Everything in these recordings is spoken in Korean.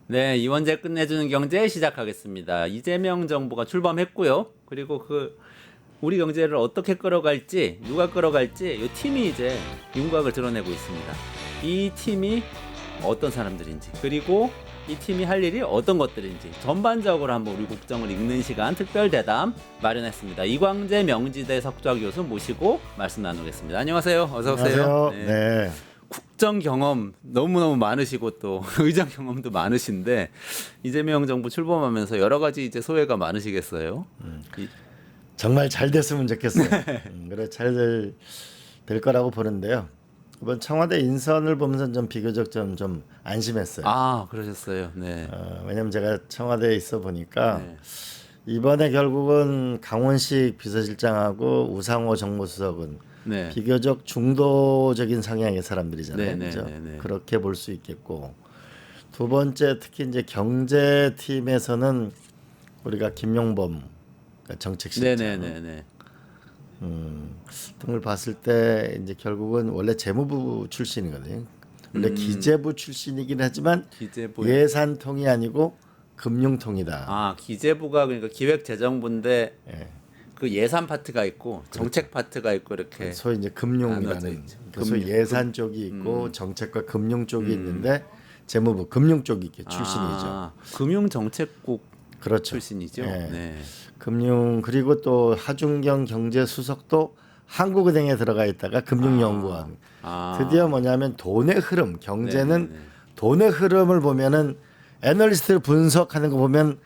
네, 이원재 끝내주는 경제 시작하겠습니다. 이재명 정부가 출범했고요. 그리고 우리 경제를 어떻게 끌어갈지, 누가 끌어갈지 이 팀이 이제 윤곽을 드러내고 있습니다. 이 팀이 어떤 사람들인지, 그리고 이 팀이 할 일이 어떤 것들인지 전반적으로 한번 우리 국정을 읽는 시간 특별 대담 마련했습니다. 이광재 명지대 석좌 교수 모시고 말씀 나누겠습니다. 안녕하세요. 어서 오세요. 안녕하세요. 네. 국정 경험 너무너무 많으시고 또 의정 경험도 많으신데 이재명 정부 출범하면서 여러 가지 이제 소회가 많으시겠어요. 정말 잘 됐으면 좋겠어요. 그래 잘 될 거라고 보는데요. 이번 청와대 인선을 보면서 좀 비교적 좀 안심했어요. 아, 그러셨어요. 네. 왜냐하면 제가 청와대에 있어 보니까 네. 이번에 결국은 강원식 비서실장하고 우상호 정무수석은 네. 비교적 중도적인 성향의 사람들이잖아요. 네, 네, 그렇죠? 네, 네. 그렇게 볼 수 있겠고 두 번째 특히 이제 경제팀에서는 우리가 김용범 그러니까 정책실장 네, 네, 네, 네. 등을 봤을 때 이제 결국은 원래 재무부 출신이거든요. 원래 기재부 출신이긴 하지만 기재부 예산통이 아니고 금융통이다. 아, 기재부가 그러니까 기획재정부인데 예. 그 예산 파트가 있고 정책 파트가 있고 이렇게 소위 이제 나눠져 금융이라는 있죠. 소위 예산 쪽이 있고 정책과 금융 쪽이 있는데 재무부 금융 쪽이 이렇게 출신이죠. 아, 금융정책국 그렇죠. 출신이죠. 예. 네. 금융 그리고 또 하준경 경제수석도 한국은행에 들어가 있다가 금융연구원. 아. 드디어 뭐냐면 돈의 흐름, 경제는 네네네. 돈의 흐름을 보면은 애널리스트를 분석하는 거 보면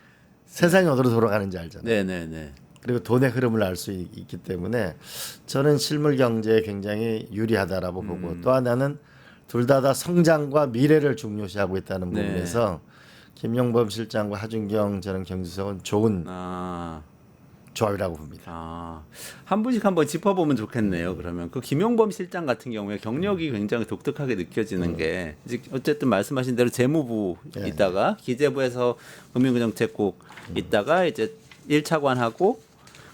세상이 어디로 돌아가는지 알잖아요. 네, 네, 네. 그리고 돈의 흐름을 알 수 있기 때문에 저는 실물 경제에 굉장히 유리하다라고 보고 또 하나는 둘 다 성장과 미래를 중요시하고 있다는 네. 부분에서 김용범 실장과 하준경 저는 경제수석은 좋은 아. 조합이라고 봅니다. 아, 한 분씩 한번 짚어보면 좋겠네요. 그러면 그 김용범 실장 같은 경우에 경력이 굉장히 독특하게 느껴지는 게 이제 어쨌든 말씀하신 대로 재무부 네. 있다가 기재부에서 금융정책국 있다가 이제 1차관하고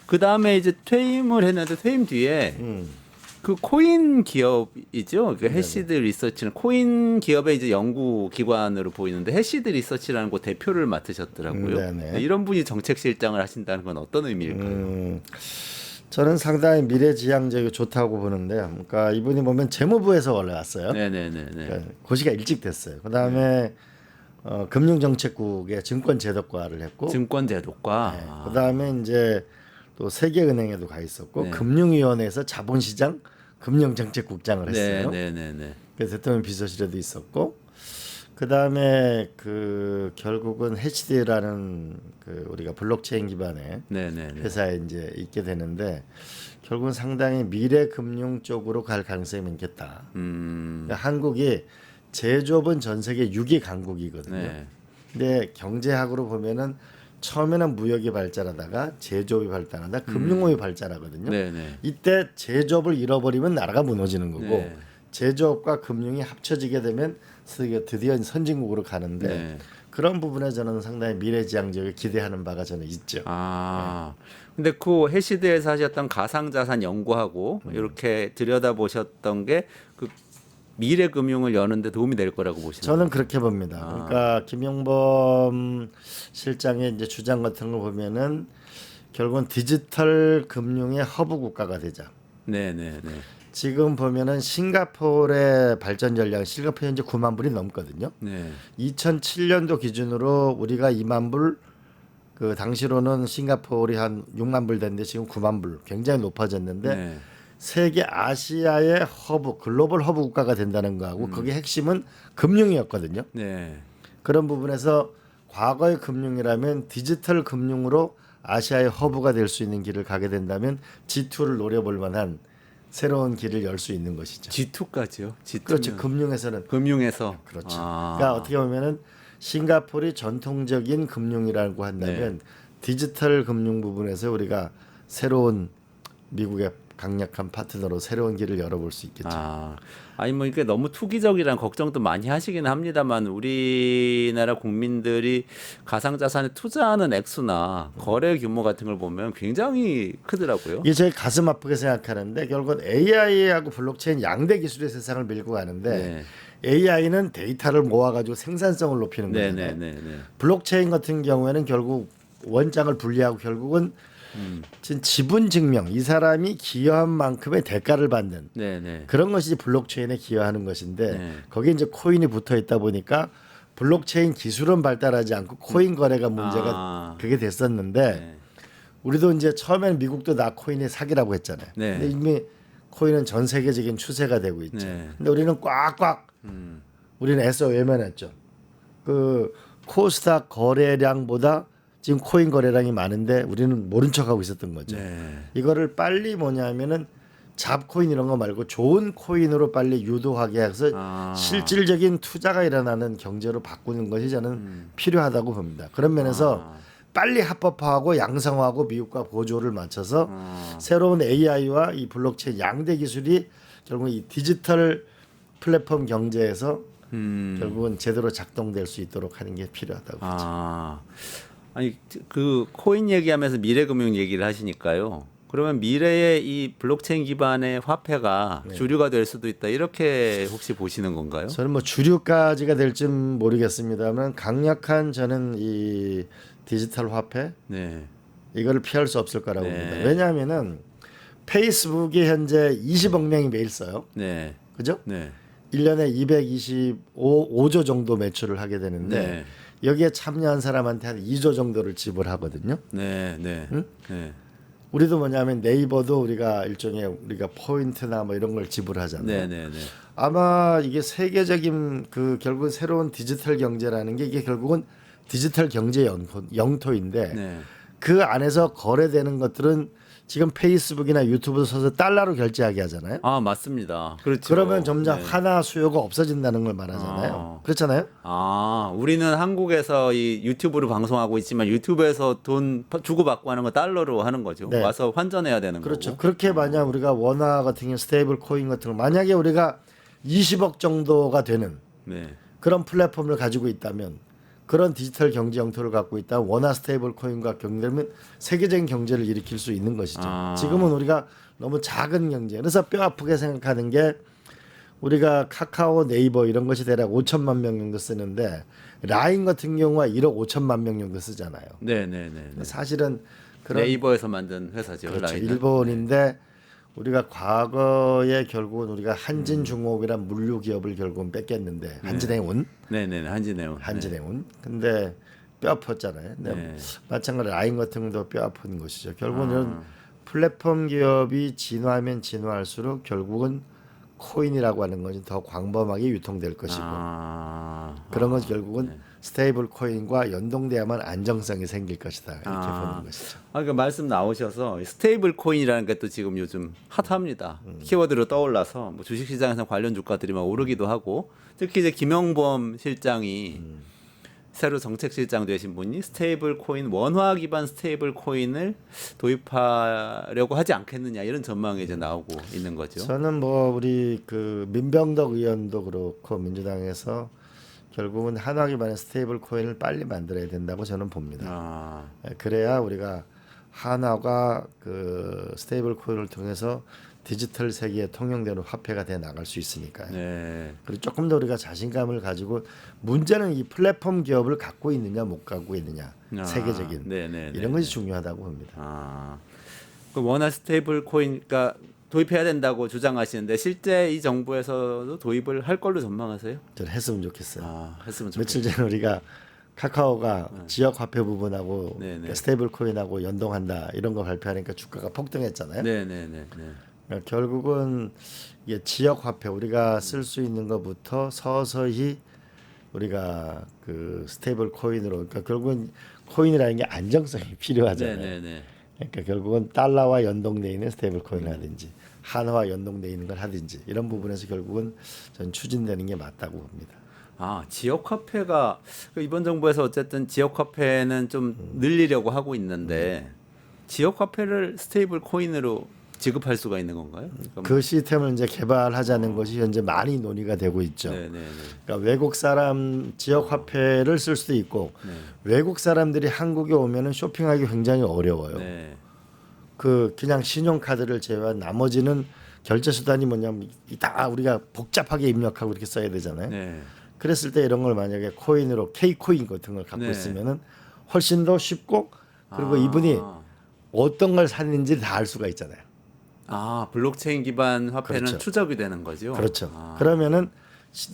그 다음에 이제 퇴임을 했는데 퇴임 뒤에 그 코인 기업이죠. 그 해시드 리서치는 코인 기업의 이제 연구 기관으로 보이는데 해시드 리서치라는 곳 대표를 맡으셨더라고요. 네네. 네, 이런 분이 정책실장을 하신다는 건 어떤 의미일까요? 저는 상당히 미래지향적이고 좋다고 보는데요. 그러니까 이분이 보면 재무부에서 원래 왔어요. 네네네. 그러니까 고시가 일찍 됐어요. 그다음에 금융정책국의 증권제도과를 했고, 증권제도과. 네. 아, 그다음에 이제 또 세계은행에도 가 있었고, 네. 금융위원회에서 자본시장 금융정책국장을 했어요. 네네네. 그래서 대통령 비서실에도 있었고, 그다음에 결국은 HD라는 우리가 블록체인 기반의 네네네. 회사에 이제 있게 되는데 결국은 상당히 미래 금융 쪽으로 갈 가능성이 많겠다. 그러니까 한국이 제조업은 전 세계 6위 강국이거든요. 네. 근데 경제학으로 보면은 처음에는 무역이 발달하다가 제조업이 발달하다 금융업이 발달하거든요. 네네. 이때 제조업을 잃어버리면 나라가 무너지는 거고 네. 제조업과 금융이 합쳐지게 되면 드디어 선진국으로 가는데 네. 그런 부분에 저는 상당히 미래지향적으로 기대하는 바가 저는 있죠. 아, 근데 그 해시드에서 하셨던 가상자산 연구하고 이렇게 들여다보셨던 게 그 미래 금융을 여는데 도움이 될 거라고 보시나요? 저는 그렇게 봅니다. 그러니까 김용범 실장의 이제 주장 같은 걸 보면은 결국은 디지털 금융의 허브 국가가 되자. 네네네. 지금 보면은 싱가포르의 발전 전략, 싱가포르 현재 9만 불이 넘거든요. 네. 2007년도 기준으로 우리가 2만 불, 그 당시로는 싱가포르이 한 6만 불 됐는데 지금 9만 불, 굉장히 높아졌는데 네. 세계 아시아의 허브, 글로벌 허브 국가가 된다는 거하고 거기 핵심은 금융이었거든요. 네. 그런 부분에서 과거의 금융이라면 디지털 금융으로 아시아의 허브가 될 수 있는 길을 가게 된다면 G2를 노려볼 만한 새로운 길을 열 수 있는 것이죠. G2까지요? G2면 그렇죠. 금융에서는 금융에서 그렇죠. 아. 그러니까 어떻게 보면은 싱가포르이 전통적인 금융이라고 한다면 디지털 금융 부분에서 우리가 새로운 미국의 강력한 파트너로 새로운 길을 열어볼 수 있겠죠. 아, 아니 뭐 이게 너무 투기적이라는 걱정도 많이 하시긴 합니다만 우리나라 국민들이 가상자산에 투자하는 액수나 거래 규모 같은 걸 보면 굉장히 크더라고요. 이게 제일 가슴 아프게 생각하는데 결국은 AI하고 블록체인 양대 기술의 세상을 밀고 가는데 네. AI는 데이터를 모아가지고 생산성을 높이는 네, 거잖아요. 네, 네, 네. 블록체인 같은 경우에는 결국 원장을 분리하고 결국은 지분 증명, 이 사람이 기여한 만큼의 대가를 받는 네, 네. 그런 것이 블록체인에 기여하는 것인데 네. 거기에 이제 코인이 붙어 있다 보니까 블록체인 기술은 발달하지 않고 코인 거래가 문제가 아. 그게 됐었는데 네. 우리도 이제 처음에는 미국도 나 코인의 사기라고 했잖아요. 네. 근데 이미 코인은 전 세계적인 추세가 되고 있죠. 네. 근데 우리는 꽉꽉 우리는 애써 외면했죠. 그 코스닥 거래량보다 지금 코인 거래량이 많은데 우리는 모른 척하고 있었던 거죠. 네. 이거를 빨리 뭐냐면은 잡코인 이런 거 말고 좋은 코인으로 빨리 유도하게 해서 아. 실질적인 투자가 일어나는 경제로 바꾸는 것이 저는 필요하다고 봅니다. 그런 면에서 빨리 합법화하고 양성화하고 미국과 보조를 맞춰서 새로운 AI와 이 블록체인 양대 기술이 결국 이 디지털 플랫폼 경제에서 결국은 제대로 작동될 수 있도록 하는 게 필요하다고 보죠. 아. 아니 그 코인 얘기하면서 미래금융 얘기를 하시니까요. 그러면 미래에 이 블록체인 기반의 화폐가 주류가 될 수도 있다. 이렇게 혹시 보시는 건가요? 저는 뭐 주류까지가 될지 모르겠습니다만 강력한 저는 이 디지털 화폐 네. 이거를 피할 수 없을 거라고 네. 봅니다. 왜냐하면은 페이스북이 현재 20억 명이 매일 써요. 네. 그죠? 네. 1년에 225조 정도 매출을 하게 되는데 네. 여기에 참여한 사람한테 한 2조 정도를 지불하거든요. 네. 네. 응? 네. 우리도 뭐냐면 네이버도 우리가 일종의 우리가 포인트나 뭐 이런 걸 지불하잖아요. 네. 네. 네. 아마 이게 세계적인 그 결국 새로운 디지털 경제라는 게 이게 결국은 디지털 경제 영토인데 네. 그 안에서 거래되는 것들은 지금 페이스북이나 유튜브 서서 달러로 결제하게 하잖아요. 아, 맞습니다. 그렇죠. 그러면 점점 네. 하나 수요가 없어진다는 걸 말하잖아요. 아. 그렇잖아요. 아, 우리는 한국에서 이 유튜브로 방송하고 있지만 유튜브에서 돈 주고받고 하는 거 달러로 하는 거죠. 네. 와서 환전해야 되는 그렇죠. 거고. 그렇게 만약 우리가 원화 같은 경우 스테이블 코인 같은 거 만약에 우리가 20억 정도가 되는 네. 그런 플랫폼을 가지고 있다면 그런 디지털 경제 영토를 갖고 있다 원화 스테이블 코인과 경쟁되면 세계적인 경제를 일으킬 수 있는 것이죠. 아. 지금은 우리가 너무 작은 경제. 그래서 뼈 아프게 생각하는 게 우리가 카카오, 네이버 이런 것이 대략 5천만 명 정도 쓰는데 라인 같은 경우가 1억 5천만 명 정도 쓰잖아요. 네, 네, 네. 네. 사실은 그런 네이버에서 만든 회사죠. 그렇죠. 라인은. 일본인데 우리가 과거에 결국은 우리가 한진중공업이란 물류 기업을 결국은 뺏겼는데 한진해운, 네, 네, 네. 한진해운. 한진해운. 근데 뼈 아팠잖아요. 근데 네. 마찬가지로 라인 같은 것도 뼈 아픈 것이죠. 결국은 이런 플랫폼 기업이 진화하면 진화할수록 결국은 코인이라고 하는 것이 더 광범하게 유통될 것이고 그런 건 결국은 스테이블 코인과 연동돼야만 안정성이 생길 것이다 이렇게 보는 것이죠. 아, 그 말씀 나오셔서 스테이블 코인이라는 게 또 지금 요즘 핫합니다. 키워드로 떠올라서 뭐 주식 시장에서 관련 주가들이 막 오르기도 하고 특히 이제 김영범 실장이 새로 정책실장 되신 분이 스테이블 코인 원화 기반 스테이블 코인을 도입하려고 하지 않겠느냐 이런 전망이 이제 나오고 있는 거죠. 저는 뭐 우리 그 민병덕 의원도 그렇고 민주당에서 결국은 한화 기반의 스테이블 코인을 빨리 만들어야 된다고 저는 봅니다. 아, 그래야 우리가 한화가 그 스테이블 코인을 통해서 디지털 세계에 통용되는 화폐가 돼 나갈 수 있으니까요. 네. 그리고 조금 더 우리가 자신감을 가지고 문제는 이 플랫폼 기업을 갖고 있느냐 못 갖고 있느냐 아, 세계적인 네네. 이런 것이 중요하다고 봅니다. 아, 그 원화 스테이블 코인, 그러니까 도입해야 된다고 주장하시는데 실제 이 정부에서도 도입을 할 걸로 전망하세요? 저는 했으면 좋겠어요. 아, 했으면 며칠 좋겠어요. 전에 우리가 카카오가 지역 화폐 부분하고 네네. 스테이블 코인하고 연동한다 이런 거 발표하니까 주가가 폭등했잖아요. 네네네. 그러니까 결국은 이게 지역 화폐 우리가 쓸 수 있는 것부터 서서히 우리가 그 스테이블 코인으로 그러니까 결국은 코인이라는 게 안정성이 필요하잖아요. 네네네. 그러니까 결국은 달러와 연동돼 있는 스테이블 코인을 하든지 한화와 연동돼 있는 걸 하든지 이런 부분에서 결국은 전 추진되는 게 맞다고 봅니다. 아, 지역 화폐가 이번 정부에서 어쨌든 지역 화폐는 좀 늘리려고 하고 있는데 지역 화폐를 스테이블 코인으로 지급할 수가 있는 건가요? 그러니까 그 시스템을 이제 개발하자는 것이 현재 많이 논의가 되고 있죠. 네네네. 그러니까 외국 사람 지역 화폐를 쓸 수도 있고 네. 외국 사람들이 한국에 오면은 쇼핑하기 굉장히 어려워요. 네. 그 그냥 신용카드를 제외한 나머지는 결제 수단이 뭐냐면 다 우리가 복잡하게 입력하고 이렇게 써야 되잖아요. 네. 그랬을 때 이런 걸 만약에 코인으로 K 코인 같은 걸 갖고 네. 있으면은 훨씬 더 쉽고 그리고 이분이 어떤 걸 샀는지 다 알 수가 있잖아요. 블록체인 기반 화폐는 그렇죠. 추적이 되는 거죠. 그렇죠. 그러면은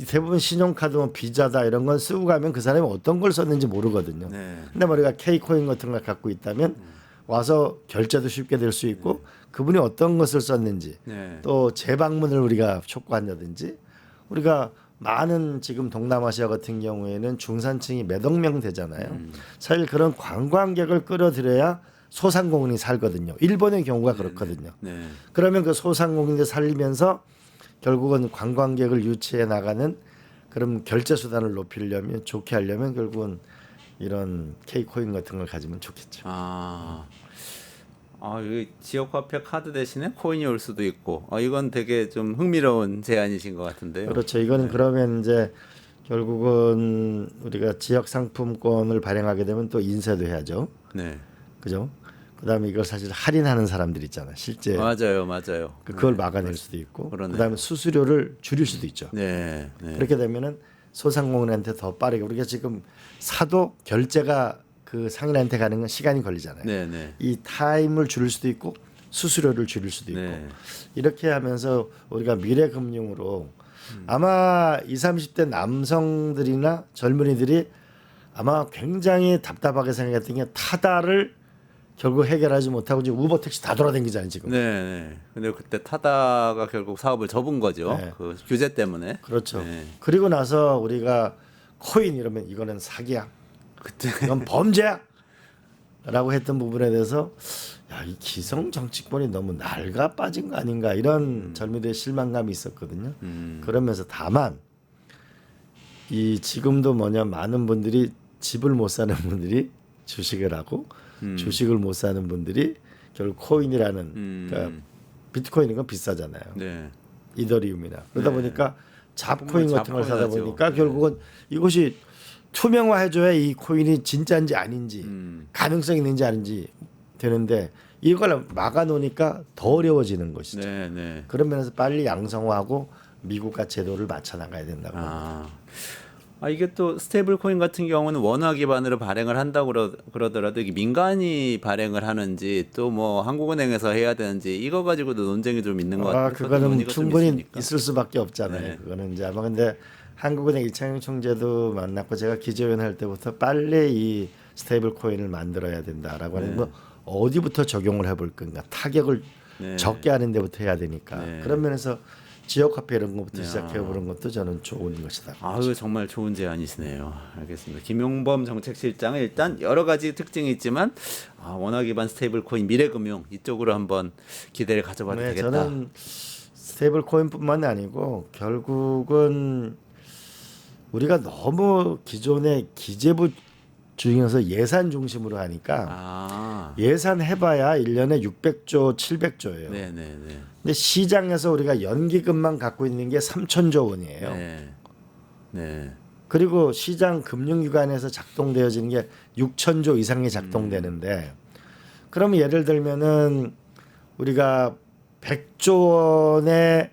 대부분 신용카드, 뭐 비자다 이런 건 쓰고 가면 그 사람이 어떤 걸 썼는지 모르거든요. 네. 근데 우리가 K 코인 같은 걸 갖고 있다면 와서 결제도 쉽게 될 수 있고 그분이 어떤 것을 썼는지 네. 또 재방문을 우리가 촉구한다든지 우리가 많은 지금 동남아시아 같은 경우에는 중산층이 몇억 명 되잖아요. 사실 그런 관광객을 끌어들여야 소상공인이 살거든요. 일본의 경우가 그렇거든요. 네. 그러면 그 소상공인들 살리면서 결국은 관광객을 유치해 나가는 그런 결제 수단을 높이려면 좋게 하려면 결국은 이런 K코인 같은 걸 가지면 좋겠죠. 이 지역 화폐 카드 대신에 코인이 올 수도 있고, 이건 되게 좀 흥미로운 제안이신 것 같은데요. 그렇죠. 이거는 그러면 이제 결국은 우리가 지역 상품권을 발행하게 되면 또 인쇄도 해야죠. 네. 그죠? 그다음에 이걸 사실 할인하는 사람들 있잖아요. 실제 맞아요. 그걸 막아낼 수도 있고, 그러네요. 그다음에 수수료를 줄일 수도 있죠. 네. 그렇게 되면은 소상공인한테 더 빠르게 우리가 지금 사도 결제가 그 상인한테 가는 건 시간이 걸리잖아요. 네. 이 타임을 줄일 수도 있고 수수료를 줄일 수도 있고 네. 이렇게 하면서 우리가 미래 금융으로 아마 20, 30대 남성들이나 젊은이들이 아마 굉장히 답답하게 생각했던 게 타다를 결국 해결하지 못하고 지금 우버 택시 다 돌아다니잖아요 지금. 네. 근데 그때 타다가 결국 사업을 접은 거죠. 네. 그 규제 때문에. 그렇죠. 네. 그리고 나서 우리가 코인 이러면 이거는 사기야. 그때 이건 범죄야. 라고 했던 부분에 대해서 야, 이 기성 정치권이 너무 낡아 빠진 거 아닌가 이런 젊은이들의 실망감이 있었거든요. 그러면서 다만 이 지금도 많은 분들이 집을 못 사는 분들이 주식을 하고 주식을 못 사는 분들이 결국 코인이라는 그러니까 비트코인인 건 비싸잖아요. 네. 이더리움이나 그러다 네. 보니까 잡코인 같은 걸 사다 잡코인하죠. 보니까 네. 결국은 이것이 투명화해줘야 이 코인이 진짜인지 아닌지 가능성이 있는지 아닌지 되는데 이걸 막아놓으니까 더 어려워지는 것이죠. 네. 그런 면에서 빨리 양성화하고 미국과 제도를 맞춰 나가야 된다고. 이게 또 스테이블 코인 같은 경우는 원화 기반으로 발행을 한다고 그러더라도 이게 민간이 발행을 하는지 또 뭐 한국은행에서 해야 되는지 이거 가지고도 논쟁이 좀 있는 것 같아요. 그거는 논의가 좀 충분히 있으니까. 있을 수밖에 없잖아요. 네. 그거는 이제 아마 근데 한국은행 이창용 총재도 만났고 제가 기재위원 할 때부터 빨리 이 스테이블 코인을 만들어야 된다라고 하는 뭐 어디부터 적용을 해볼 건가 타격을 적게 하는 데부터 해야 되니까 그런 면에서 지역화폐 이런 것부터 시작해보는 것도 저는 좋은 것이다. 이거 정말 좋은 제안이시네요. 알겠습니다. 김용범 정책실장은 일단 여러 가지 특징이 있지만 원화 기반 스테이블 코인 미래금융 이쪽으로 한번 기대를 가져봐도 되겠다. 저는 스테이블 코인뿐만 아니고 결국은 우리가 너무 기존의 기재부 중에서 예산 중심으로 하니까 예산 해봐야 1년에 600조, 700조예요. 네. 근데 시장에서 우리가 연기금만 갖고 있는 게 3천조 원이에요. 네. 그리고 시장 금융기관에서 작동되어지는 게 6천조 이상이 작동되는데 그러면 예를 들면은 우리가 100조 원의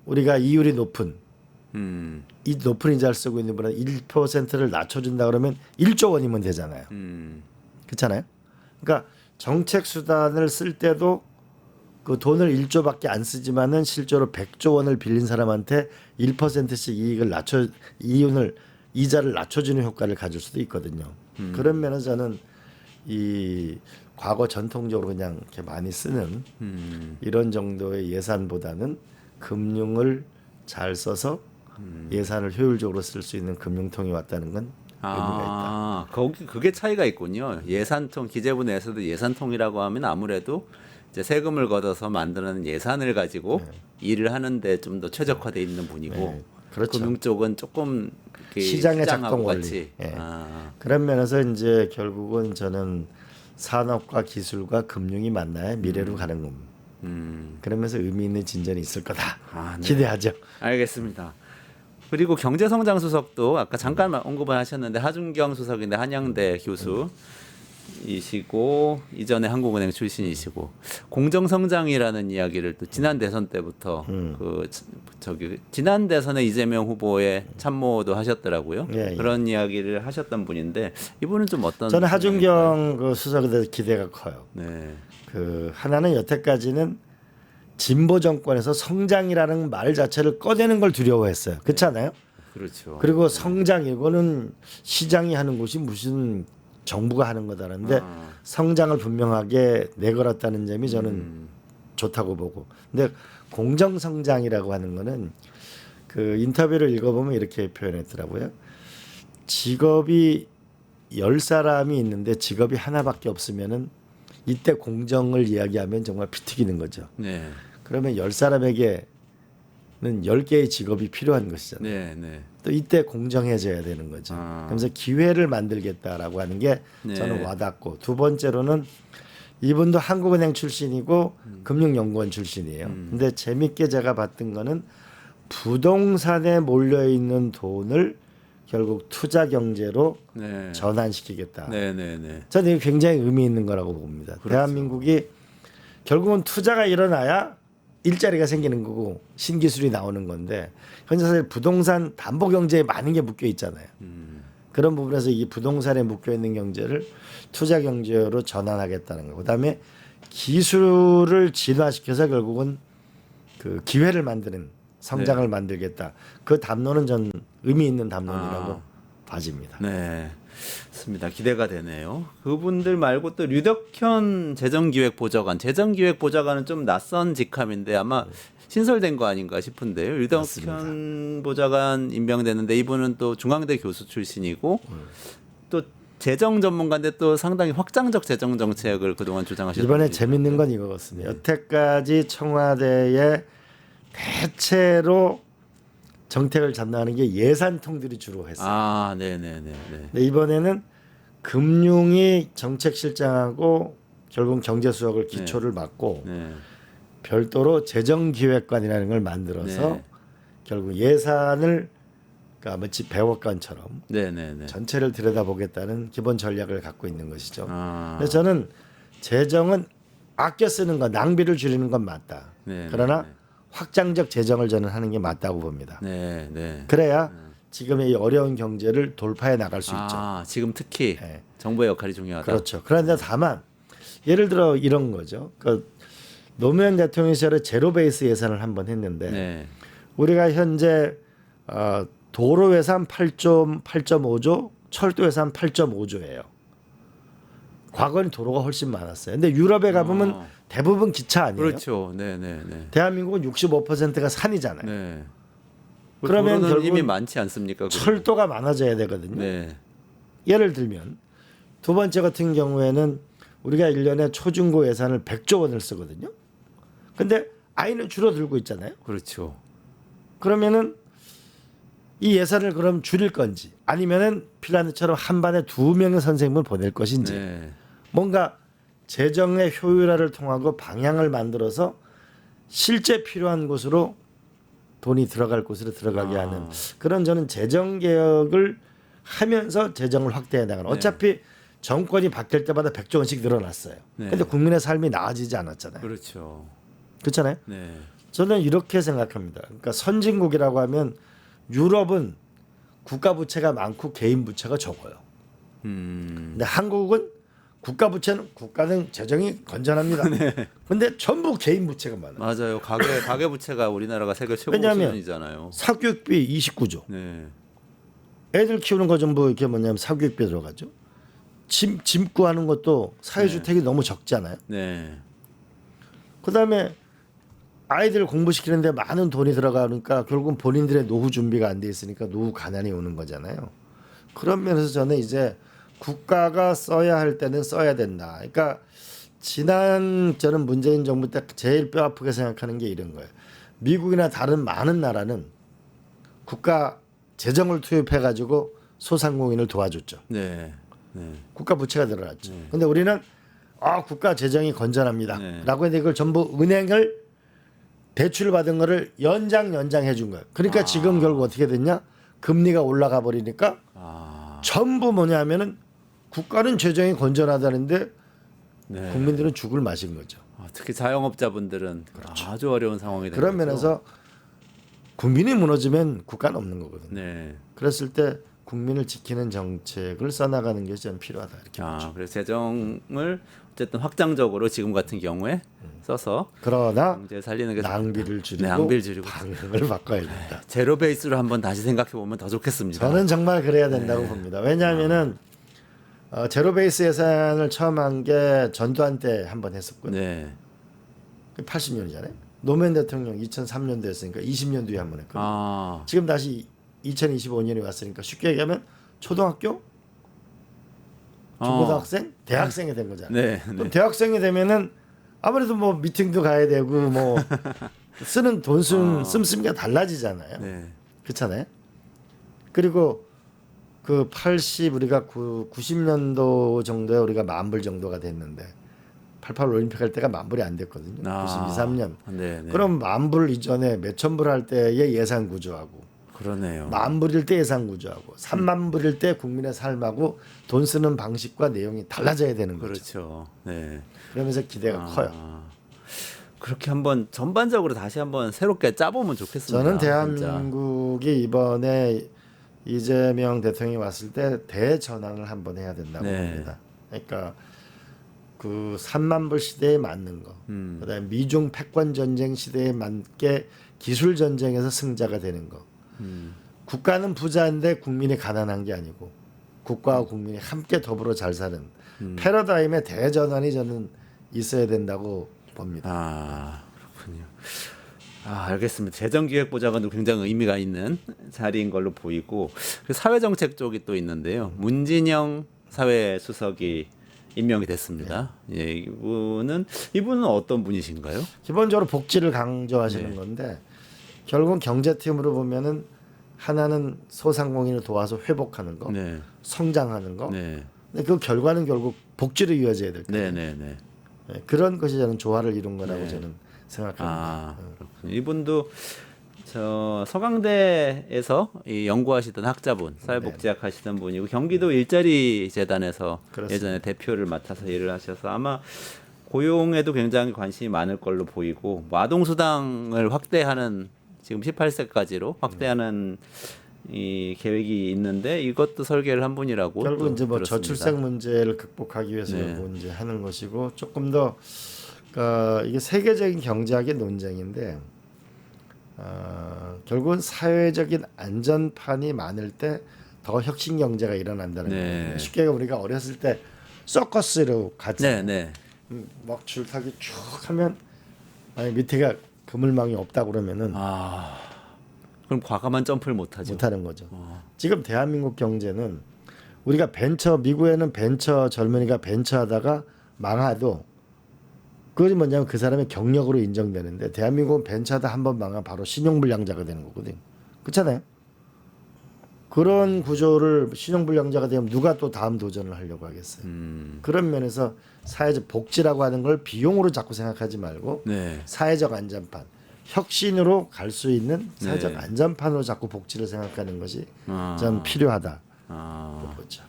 우리가 이율이 높은 이 높은 이자를 쓰고 있는 분은 1%를 낮춰준다 그러면 1조 원이면 되잖아요. 그렇잖아요. 그러니까 정책 수단을 쓸 때도 그 돈을 1조밖에 안 쓰지만은 실제로 100조 원을 빌린 사람한테 1%씩 이자를 낮춰주는 효과를 가질 수도 있거든요. 그런 면에서 저는 이 과거 전통적으로 그냥 이렇게 많이 쓰는 이런 정도의 예산보다는 금융을 잘 써서 예산을 효율적으로 쓸 수 있는 금융통이 왔다는 건 의미가 있다. 그게 차이가 있군요. 예산통 기재부 내에서도 예산통이라고 하면 아무래도 이제 세금을 걷어서 만드는 예산을 가지고 일을 하는데 좀 더 최적화돼 있는 분이고 그렇죠. 금융 쪽은 조금 시장의 시장하고 작동 원리. 같이. 그런 면에서 이제 결국은 저는 산업과 기술과 금융이 만나야 미래로 가는 겁니다. 그러면서 의미 있는 진전이 있을 거다. 기대하죠. 알겠습니다. 그리고 경제성장 수석도 아까 잠깐 언급을 하셨는데 하준경 수석인데 한양대 교수 출신이시고 이전에 한국은행 출신이시고 공정성장이라는 이야기를 또 지난 대선 때부터 지난 대선에 이재명 후보의 참모도 하셨더라고요. 예, 예. 그런 이야기를 하셨던 분인데 이분은 좀 어떤? 저는 하준경 그 수석에 대해서 기대가 커요. 네, 그 하나는 여태까지는 진보 정권에서 성장이라는 말 자체를 꺼내는 걸 두려워했어요. 그렇지 않아요? 그렇죠. 그리고 성장 이거는 시장이 하는 것이 무슨 정부가 하는 거다는데 성장을 분명하게 내걸었다는 점이 저는 좋다고 보고. 근데 공정 성장이라고 하는 거는 그 인터뷰를 읽어보면 이렇게 표현했더라고요. 직업이 10사람이 있는데 직업이 하나밖에 없으면은 이때 공정을 이야기하면 정말 피 튀기는 거죠. 네, 그러면 10사람에게는 10개의 직업이 필요한 것이잖아요. 네, 네. 또 이때 공정해져야 되는 거죠. 그래서 기회를 만들겠다라고 하는 게 네. 저는 와닿고, 두 번째로는 이분도 한국은행 출신이고 금융연구원 출신이에요. 근데 재밌게 제가 봤던 거는 부동산에 몰려 있는 돈을 결국 투자 경제로 네. 전환시키겠다. 네, 네, 네. 저는 이게 굉장히 의미 있는 거라고 봅니다. 그렇죠. 대한민국이 결국은 투자가 일어나야 일자리가 생기는 거고 신기술이 나오는 건데, 현재 사실 부동산 담보 경제에 많은 게 묶여 있잖아요. 그런 부분에서 이 부동산에 묶여 있는 경제를 투자 경제로 전환하겠다는 거. 그다음에 기술을 진화시켜서 결국은 그 기회를 만드는 성장을 만들겠다. 그 담론은 전 의미 있는 담론이라고 봐집니다. 네, 맞습니다. 기대가 되네요. 그분들 말고 또 류덕현 재정기획보좌관은 좀 낯선 직함인데 아마 신설된 거 아닌가 싶은데요. 류덕현 맞습니다. 보좌관 임명되는데 이분은 또 중앙대 교수 출신이고 또 재정 전문가인데 또 상당히 확장적 재정 정책을 그동안 주장하셨던 이번에 분이죠. 재밌는 건 이거 같습니다. 여태까지 청와대에 대체로 정책을 담당하는 게 예산통들이 주로 했어요. 아, 네, 네, 네, 네. 근데 이번에는 금융이 정책실장하고 결국 경제수석을 기초를 맡고 네. 별도로 재정기획관이라는 걸 만들어서 네. 결국 예산을 그러니까 마치 백악관처럼 네, 네, 네. 전체를 들여다보겠다는 기본 전략을 갖고 있는 것이죠. 아. 그래서 저는 재정은 아껴 쓰는 것, 낭비를 줄이는 건 맞다. 네, 그러나 네, 확장적 재정을 저는 하는 게 맞다고 봅니다. 네, 네. 그래야 지금의 이 어려운 경제를 돌파해 나갈 수 있죠. 아, 지금 특히 네. 정부의 역할이 중요하다. 그렇죠. 그런데 다만 예를 들어 이런 거죠. 그 노무현 대통령 시절에 제로 베이스 예산을 한번 했는데 네. 우리가 현재 도로 예산 8.5조, 철도 예산 8.5조예요. 과거는 도로가 훨씬 많았어요. 근데 유럽에 가보면 대부분 기차 아니에요? 그렇죠. 네, 네, 네. 대한민국은 65%가 산이잖아요. 네. 그러면 도로는 결국은 이미 많지 않습니까? 그리고? 철도가 많아져야 되거든요. 네. 예를 들면 두 번째 같은 경우에는 우리가 1년에 초중고 예산을 100조 원을 쓰거든요. 근데 아이는 줄어들고 있잖아요. 그렇죠. 그러면은 이 예산을 그럼 줄일 건지 아니면은 핀란드처럼 한 반에 2명의 선생님을 보낼 것인지 네. 뭔가 재정의 효율화를 통하고 방향을 만들어서 실제 필요한 곳으로 돈이 들어갈 곳으로 들어가게 하는 그런 저는 재정 개혁을 하면서 재정을 확대해 나가는. 어차피 정권이 바뀔 때마다 100조 원씩 늘어났어요. 네. 근데 국민의 삶이 나아지지 않았잖아요. 그렇죠. 그렇잖아요. 네. 저는 이렇게 생각합니다. 그러니까 선진국이라고 하면 유럽은 국가 부채가 많고 개인 부채가 적어요. 근데 한국은 국가는 재정이 건전합니다. 근데 전부 개인 부채가 많아요. 맞아요. 가계 부채가 우리나라가 세계 최고 왜냐하면 수준이잖아요. 사교육비 29조. 네. 애들 키우는 거 전부 이렇게 뭐냐면 사교육비 들어가죠. 짐 구하는 것도 사회주택이 너무 적잖아요. 네. 그다음에 아이들 공부시키는데 많은 돈이 들어가니까 결국은 본인들의 노후 준비가 안 돼 있으니까 노후 가난이 오는 거잖아요. 그런 면에서 저는 이제 국가가 써야 할 때는 써야 된다. 그러니까 저는 문재인 정부 때 제일 뼈 아프게 생각하는 게 이런 거예요. 미국이나 다른 많은 나라는 국가 재정을 투입해 가지고 소상공인을 도와줬죠. 네. 네. 국가 부채가 늘어났죠. 근데 우리는 국가 재정이 건전합니다. 네. 라고 했는데 이걸 전부 은행을 대출 받은 거를 연장해 준 거예요. 그러니까 지금 결국 어떻게 됐냐? 금리가 올라가 버리니까 전부 뭐냐면은 국가는 재정이 건전하다는데 네. 국민들은 죽을 맛인 거죠. 특히 자영업자분들은 아주 어려운 상황이 되는 그런 거죠. 면에서 국민이 무너지면 국가는 없는 거거든요. 네. 그랬을 때 국민을 지키는 정책을 써나가는 게 저는 필요하다 이렇게 보죠. 그래서 재정을 어쨌든 확장적으로 지금 같은 경우에 써서 그러나 경제 살리는 게 낭비를 줄이고, 낭비를 줄이고 방향을 바꿔야 된다. 제로 베이스로 한번 다시 생각해 보면 더 좋겠습니다. 저는 정말 그래야 된다고 봅니다. 왜냐하면은 제로 베이스 예산을 처음 한 게 전두환 때 한번 했었고요. 네. 80년이잖아요. 노무현 대통령 2003년도 했으니까 20년 뒤에 한번 했거든요. 지금 다시 2025년이 왔으니까 쉽게 얘기하면 초등학교, 중고등학생, 대학생이 된 거잖아요. 네. 그럼 대학생이 되면은 아무래도 뭐 미팅도 가야 되고 뭐 쓰는 돈 씀씀이가 달라지잖아요. 네. 그렇잖아요. 그리고 그 80 우리가 90년도 정도에 우리가 10,000불 정도가 됐는데 88 올림픽 할 때가 10,000불이 안 됐거든요. 92, 3년. 네. 그럼 10,000불 이전에 몇천 불 할 때의 예산 구조하고 그러네요. 10,000불일 때 예산 구조하고 30,000불일 때 국민의 삶하고 돈 쓰는 방식과 내용이 달라져야 되는 거죠. 그렇죠. 네. 그러면서 기대가 커요. 그렇게 한번 전반적으로 다시 한번 새롭게 짜보면 좋겠습니다. 저는 대한민국이 이번에 이재명 대통령이 왔을 때 대전환을 한번 해야 된다고 봅니다. 그러니까 그 30,000불 시대에 맞는 거, 그다음에 미중 패권 전쟁 시대에 맞게 기술 전쟁에서 승자가 되는 거. 국가는 부자인데 국민이 가난한 게 아니고 국가와 국민이 함께 더불어 잘 사는 패러다임의 대전환이 저는 있어야 된다고 봅니다. 그렇군요. 알겠습니다. 재정기획보좌관도 굉장히 의미가 있는 자리인 걸로 보이고 사회정책 쪽이 또 있는데요. 문진영 사회수석이 임명이 됐습니다. 예, 이분은 어떤 분이신가요? 기본적으로 복지를 강조하시는 건데 결국은 경제팀으로 보면은 하나는 소상공인을 도와서 회복하는 거, 성장하는 거. 근데 그 결과는 결국 복지로 이어져야 될 거예요. 네, 그런 것이 저는 조화를 이룬 거라고 저는 생각합니다. 그렇군요. 이분도 저 서강대에서 연구하시던 학자분, 사회복지학 하시던 분이고 경기도 일자리 재단에서 예전에 대표를 맡아서 일을 하셔서 아마 고용에도 굉장히 관심이 많을 걸로 보이고 아동수당을 확대하는 지금 18세까지로 확대하는 이 계획이 있는데 이것도 설계를 한 분이라고 결국 이제 뭐 들었습니다. 저출생 문제를 극복하기 위해서 이제 하는 것이고 조금 더 이게 세계적인 경제학의 논쟁인데 결국은 사회적인 안전판이 많을 때 더 혁신 경제가 일어난다는 거예요. 쉽게 우리가 어렸을 때 서커스로 같이 막 줄타기 쭉 하면 아니 밑에가 그물망이 없다 그러면은 그럼 과감한 점프를 못하죠. 못하는 거죠. 지금 대한민국 경제는 우리가 미국에는 젊은이가 벤처하다가 망해도 그것이 뭐냐면 그 사람의 경력으로 인정되는데 대한민국은 벤처하다 한번 망하면 바로 신용불량자가 되는 거거든요. 그렇잖아요. 그런 구조를 신용불량자가 되면 누가 또 다음 도전을 하려고 하겠어요. 그런 면에서 사회적 복지라고 하는 걸 비용으로 자꾸 생각하지 말고 사회적 안전판, 혁신으로 갈 수 있는 사회적 안전판으로 자꾸 복지를 생각하는 것이 저는 필요하다. 보죠.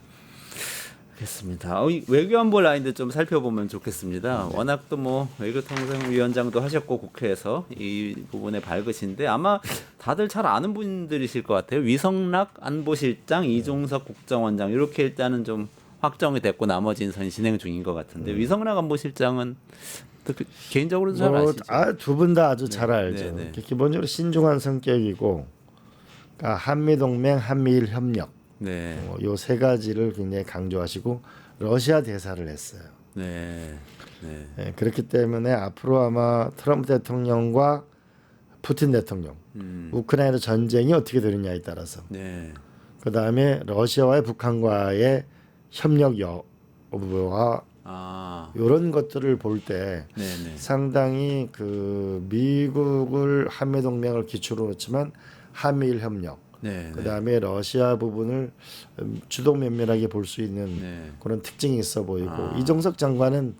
알겠습니다. 외교안보 라인도 좀 살펴보면 좋겠습니다. 워낙 또 뭐 외교통상위원장도 하셨고 국회에서 이 부분에 밝으신데 아마 다들 잘 아는 분들이실 것 같아요. 위성락 안보실장, 이종석 국정원장 이렇게 일단은 좀 확정이 됐고 나머지 인선이 진행 중인 것 같은데 위성락 안보실장은 또 개인적으로도 잘 아시죠? 두 분 다 아주 잘 알죠. 기본적으로 신중한 성격이고 그러니까 한미동맹, 한미일 협력 요 세 가지를 굉장히 강조하시고 러시아 대사를 했어요. 그렇기 때문에 앞으로 아마 트럼프 대통령과 푸틴 대통령, 우크라이나 전쟁이 어떻게 되느냐에 따라서 그 다음에 러시아와의 북한과의 협력 여부와 이런 것들을 볼 때 상당히 그 미국을 한미동맹을 기초로 했지만 한미일 협력 그다음에 러시아 부분을 주동 면밀하게 볼 수 있는 그런 특징이 있어 보이고 이종석 장관은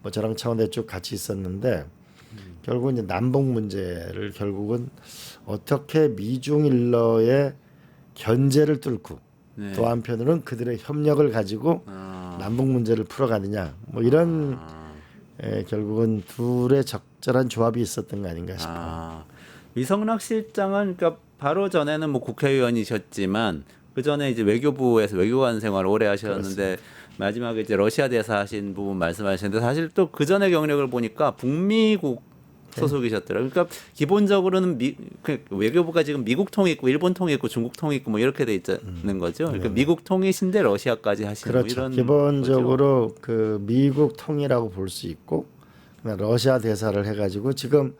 뭐 저랑 차원대 쭉 같이 있었는데 결국은 이제 남북 문제를 결국은 어떻게 미중 일러의 견제를 뚫고 또 한편으로는 그들의 협력을 가지고 남북 문제를 풀어가느냐 뭐 이런 결국은 둘의 적절한 조합이 있었던 거 아닌가 싶어요. 위성락 실장은 그러니까 바로 전에는 뭐 국회의원이셨지만 그 전에 이제 외교부에서 외교관 생활을 오래 하셨는데 마지막에 이제 러시아 대사 하신 부분 말씀하셨는데 사실 또 그 전의 경력을 보니까 북미국 소속이셨더라고요. 그러니까 기본적으로는 그 외교부가 지금 미국 통이 있고 일본 통이 있고 중국 통이 있고 뭐 이렇게 돼 있는 거죠. 그러니까 미국 통이신데 러시아까지 하시는 그렇죠. 뭐 이런 기본적으로 거죠? 그 미국 통이라고 볼 수 있고 러시아 대사를 해가지고 지금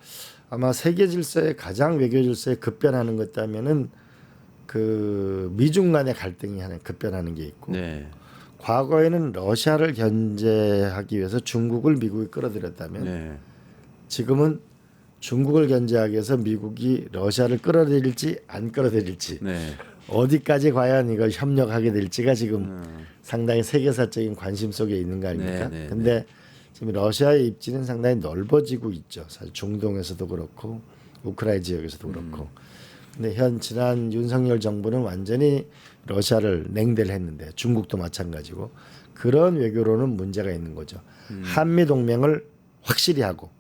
아마 세계 질서의 가장 외교 질서에 급변하는 것 때문에는 그 미중 간의 갈등이 하나 급변하는 게 있고 네. 과거에는 러시아를 견제하기 위해서 중국을 미국이 끌어들였다면 네. 지금은 중국을 견제하기 위해서 미국이 러시아를 끌어들일지 안 끌어들일지 네. 어디까지 과연 이걸 협력하게 될지가 지금 상당히 세계사적인 관심 속에 있는 거 아닙니까? 네, 네, 근데 지금 러시아의 입지는 상당히 넓어지고 있죠. 사실 중동에서도 그렇고 우크라이나 지역에서도 그렇고. 근데 지난 윤석열 정부는 완전히 러시아를 냉대를 했는데 중국도 마찬가지고 그런 외교로는 문제가 있는 거죠. 한미 동맹을 확실히 하고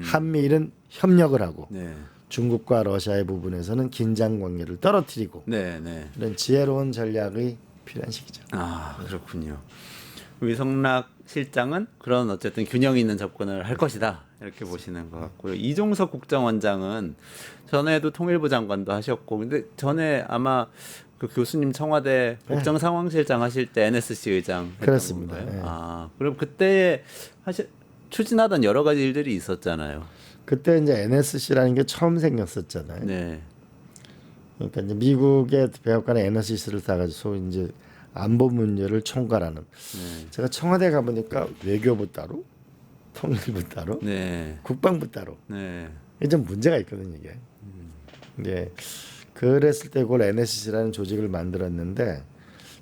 한미일은 협력을 하고 네. 중국과 러시아의 부분에서는 긴장 관계를 떨어뜨리고 네. 네. 이런 지혜로운 전략이 필요한 시기죠. 그렇군요. 위성락 실장은 그런 어쨌든 균형 있는 접근을 할 것이다 이렇게 보시는 것 같고요. 이종석 국정원장은 전에도 통일부 장관도 하셨고, 근데 전에 아마 그 교수님 청와대 국정상황실장 하실 때 NSC 의장 했던 그렇습니다. 건가요? 네. 그럼 그때 추진하던 여러 가지 일들이 있었잖아요. 그때 이제 NSC라는 게 처음 생겼었잖아요. 네. 그러니까 이제 미국의 백악관의 NSC를 따가지고 소위 이제 안보 문제를 총괄하는. 제가 청와대 가 보니까 외교부 따로, 통일부 따로, 네. 국방부 따로. 네. 이게 좀 문제가 있거든요, 이게. 예. 그랬을 때 그걸 NSC라는 조직을 만들었는데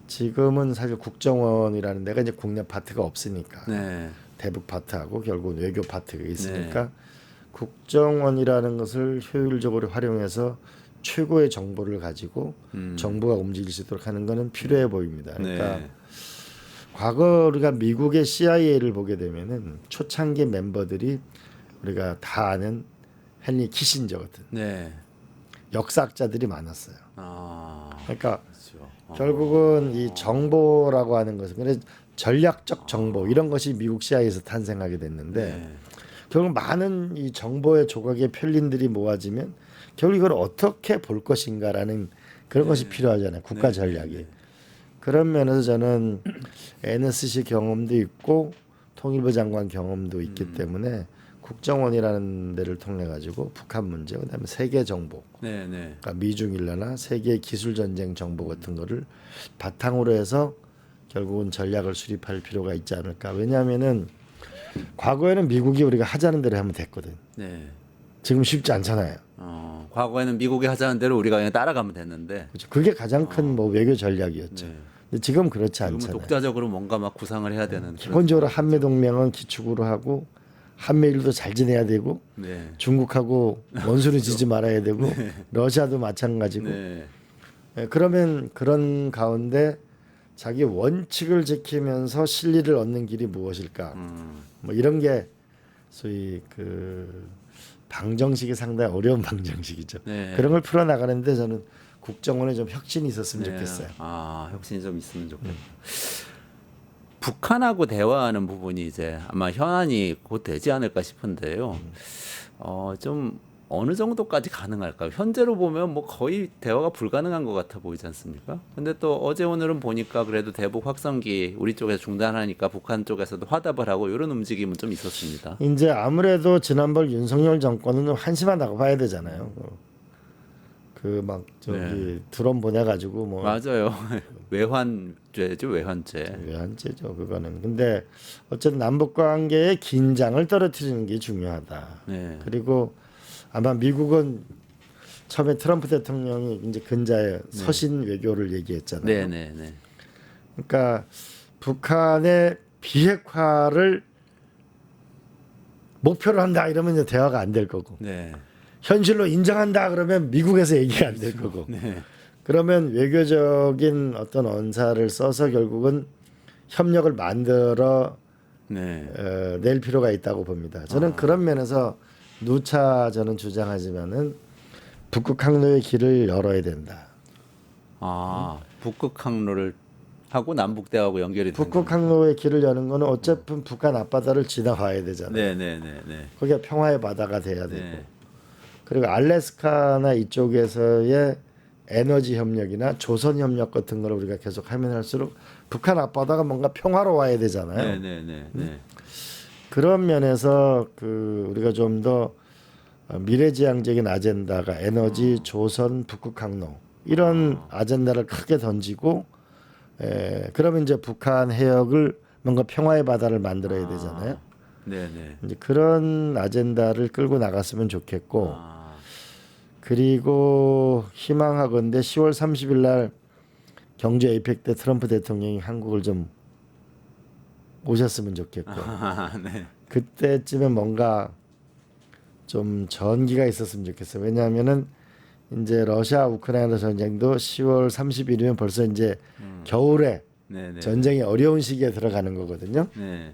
지금은 사실 국정원이라는 데가 이제 국내 파트가 없으니까 네. 대북 파트하고 결국은 외교 파트가 있으니까 국정원이라는 것을 효율적으로 활용해서 최고의 정보를 가지고 정부가 움직일 수 있도록 하는 것은 필요해 보입니다. 그러니까 과거 우리가 미국의 CIA를 보게 되면은 초창기 멤버들이 우리가 다 아는 헨리 키신저 같은 네. 역사학자들이 많았어요. 그러니까 그렇죠. 결국은 이 정보라고 하는 것은 그래 전략적 정보 이런 것이 미국 CIA에서 탄생하게 됐는데 결국 많은 이 정보의 조각의 편린들이 모아지면 결국 이걸 어떻게 볼 것인가라는 그런 것이 필요하잖아요. 국가 전략이. 그런 면에서 저는 NSC 경험도 있고 통일부 장관 경험도 있기 때문에 국정원이라는 데를 통해 가지고 북한 문제, 그다음에 세계 정보, 그러니까 미중일라나 세계 기술 전쟁 정보 같은 거를 바탕으로 해서 결국은 전략을 수립할 필요가 있지 않을까. 왜냐하면은 과거에는 미국이 우리가 하자는 대로 하면 됐거든. 네. 지금 쉽지 않잖아요. 과거에는 미국이 하자는 대로 우리가 그냥 따라가면 됐는데 그렇죠. 그게 가장 큰 뭐 외교 전략이었죠. 근데 지금 그렇지 지금은 않잖아요. 독자적으로 뭔가 막 구상을 해야 되는 기본적으로 한미 동맹은 기축으로 하고 한미일도 잘 지내야 되고 중국하고 원수를 지지 말아야 되고 러시아도 마찬가지고 그러면 그런 가운데 자기 원칙을 지키면서 실리를 얻는 길이 무엇일까 뭐 이런 게 소위 그 방정식이 상당히 어려운 방정식이죠. 그런 걸 풀어나가는데 저는 국정원에 좀 혁신이 있었으면 좋겠어요. 혁신이 좀 있으면 좋겠다. 북한하고 대화하는 부분이 이제 아마 현안이 곧 되지 않을까 싶은데요. 좀 어느 정도까지 가능할까요? 현재로 보면 뭐 거의 대화가 불가능한 것 같아 보이지 않습니까? 근데 또 어제 오늘은 보니까 그래도 대북 확성기 우리 쪽에서 중단하니까 북한 쪽에서도 화답을 하고 이런 움직임은 좀 있었습니다. 이제 아무래도 지난번 윤석열 정권은 좀 한심하다고 봐야 되잖아요. 그 막 저기 드론 보내가지고 뭐 맞아요. 외환죄죠, 외환죄. 외환죄죠 그거는. 근데 어쨌든 남북 관계의 긴장을 떨어뜨리는 게 중요하다. 그리고 아마 미국은 처음에 트럼프 대통령이 이제 근자에 서신 외교를 얘기했잖아요. 그러니까 북한의 비핵화를 목표로 한다 이러면 이제 대화가 안 될 거고. 현실로 인정한다 그러면 미국에서 얘기가 안 될 거고. 그러면 외교적인 어떤 언사를 써서 결국은 협력을 만들어 네. 낼 필요가 있다고 봅니다. 저는 그런 면에서 누차 저는 주장하지만은 북극 항로의 길을 열어야 된다. 북극 항로를 하고 남북대하고 연결이 되는 북극 항로의 길을 여는 거는 어차피 북한 앞바다를 지나가야 되잖아요. 네네네네. 거기가 평화의 바다가 돼야 되고 네. 그리고 알래스카나 이쪽에서의 에너지 협력이나 조선 협력 같은 걸 우리가 계속 하면 할수록 북한 앞바다가 뭔가 평화로워야 되잖아요. 네네네. 그런 면에서 그 우리가 좀 더 미래지향적인 아젠다가 에너지, 조선, 북극 항로 이런 아젠다를 크게 던지고 그러면 이제 북한 해역을 뭔가 평화의 바다를 만들어야 되잖아요. 네네. 이제 그런 아젠다를 끌고 나갔으면 좋겠고 그리고 희망하건대 10월 30일 날 경제 에이펙 때 트럼프 대통령이 한국을 좀 오셨으면 좋겠고 네. 그때쯤에 뭔가 좀 전기가 있었으면 좋겠어요. 왜냐하면은 이제 러시아 우크라이나 전쟁도 10월 30일이면 벌써 이제 겨울에 네네. 전쟁이 어려운 시기에 들어가는 거거든요. 네.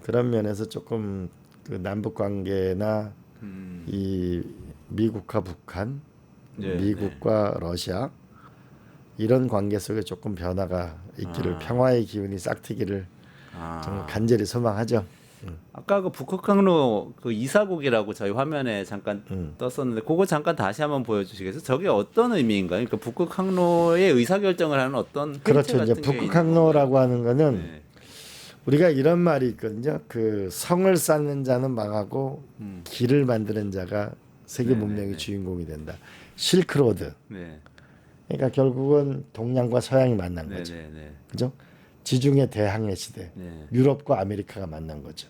그런 면에서 조금 그 남북 관계나 이 미국과 북한, 네, 미국과 러시아 이런 관계 속에 조금 변화가 있기를 평화의 기운이 싹트기를 좀 간절히 소망하죠. 아까 그 북극 항로 그 이사국이라고 저희 화면에 잠깐 떴었는데 그거 잠깐 다시 한번 보여주시겠어요? 저게 어떤 의미인가요? 그러니까 북극 항로의 의사결정을 하는 어떤 회의체 그렇죠. 이제 같은 게 북극 있는 항로라고 하는 거는 건가요? 우리가 이런 말이 있거든요. 그 성을 쌓는 자는 망하고 길을 만드는 자가 세계 문명의 주인공이 된다. 실크로드. 네. 그러니까 결국은 동양과 서양이 만난 네. 거죠. 네네네. 그죠? 지중해 대항해 시대. 네. 유럽과 아메리카가 만난 거죠.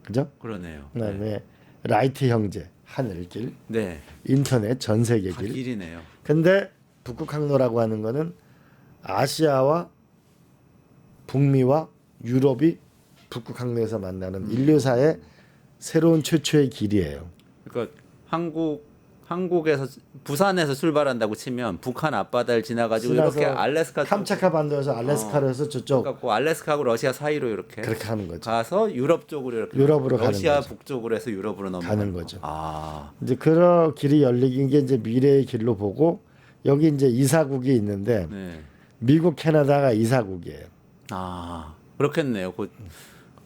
그죠? 그러네요. 그다음에 라이트 형제 하늘길, 네. 인터넷 전 세계 다 길. 길이네요. 근데 북극 항로라고 하는 거는 아시아와 북미와 유럽이 북극 항로에서 만나는 인류사의 새로운 최초의 길이에요. 그러니까 한국에서 부산에서 출발한다고 치면 북한 앞바다를 지나가지고 지나서 이렇게 알래스카 캄차카 반도에서 알래스카로 해서 저쪽 갖고 알래스카하고 러시아 사이로 이렇게 그렇게 하는 거죠. 가서 유럽 쪽으로 이렇게 유럽으로 가는 러시아 거죠. 북쪽으로 해서 유럽으로 넘어가는 가는 거죠. 아, 이제 그런 길이 열리긴 게 이제 미래의 길로 보고 여기 이제 이사국이 있는데 네. 미국 캐나다가 이사국이에요. 그렇겠네요.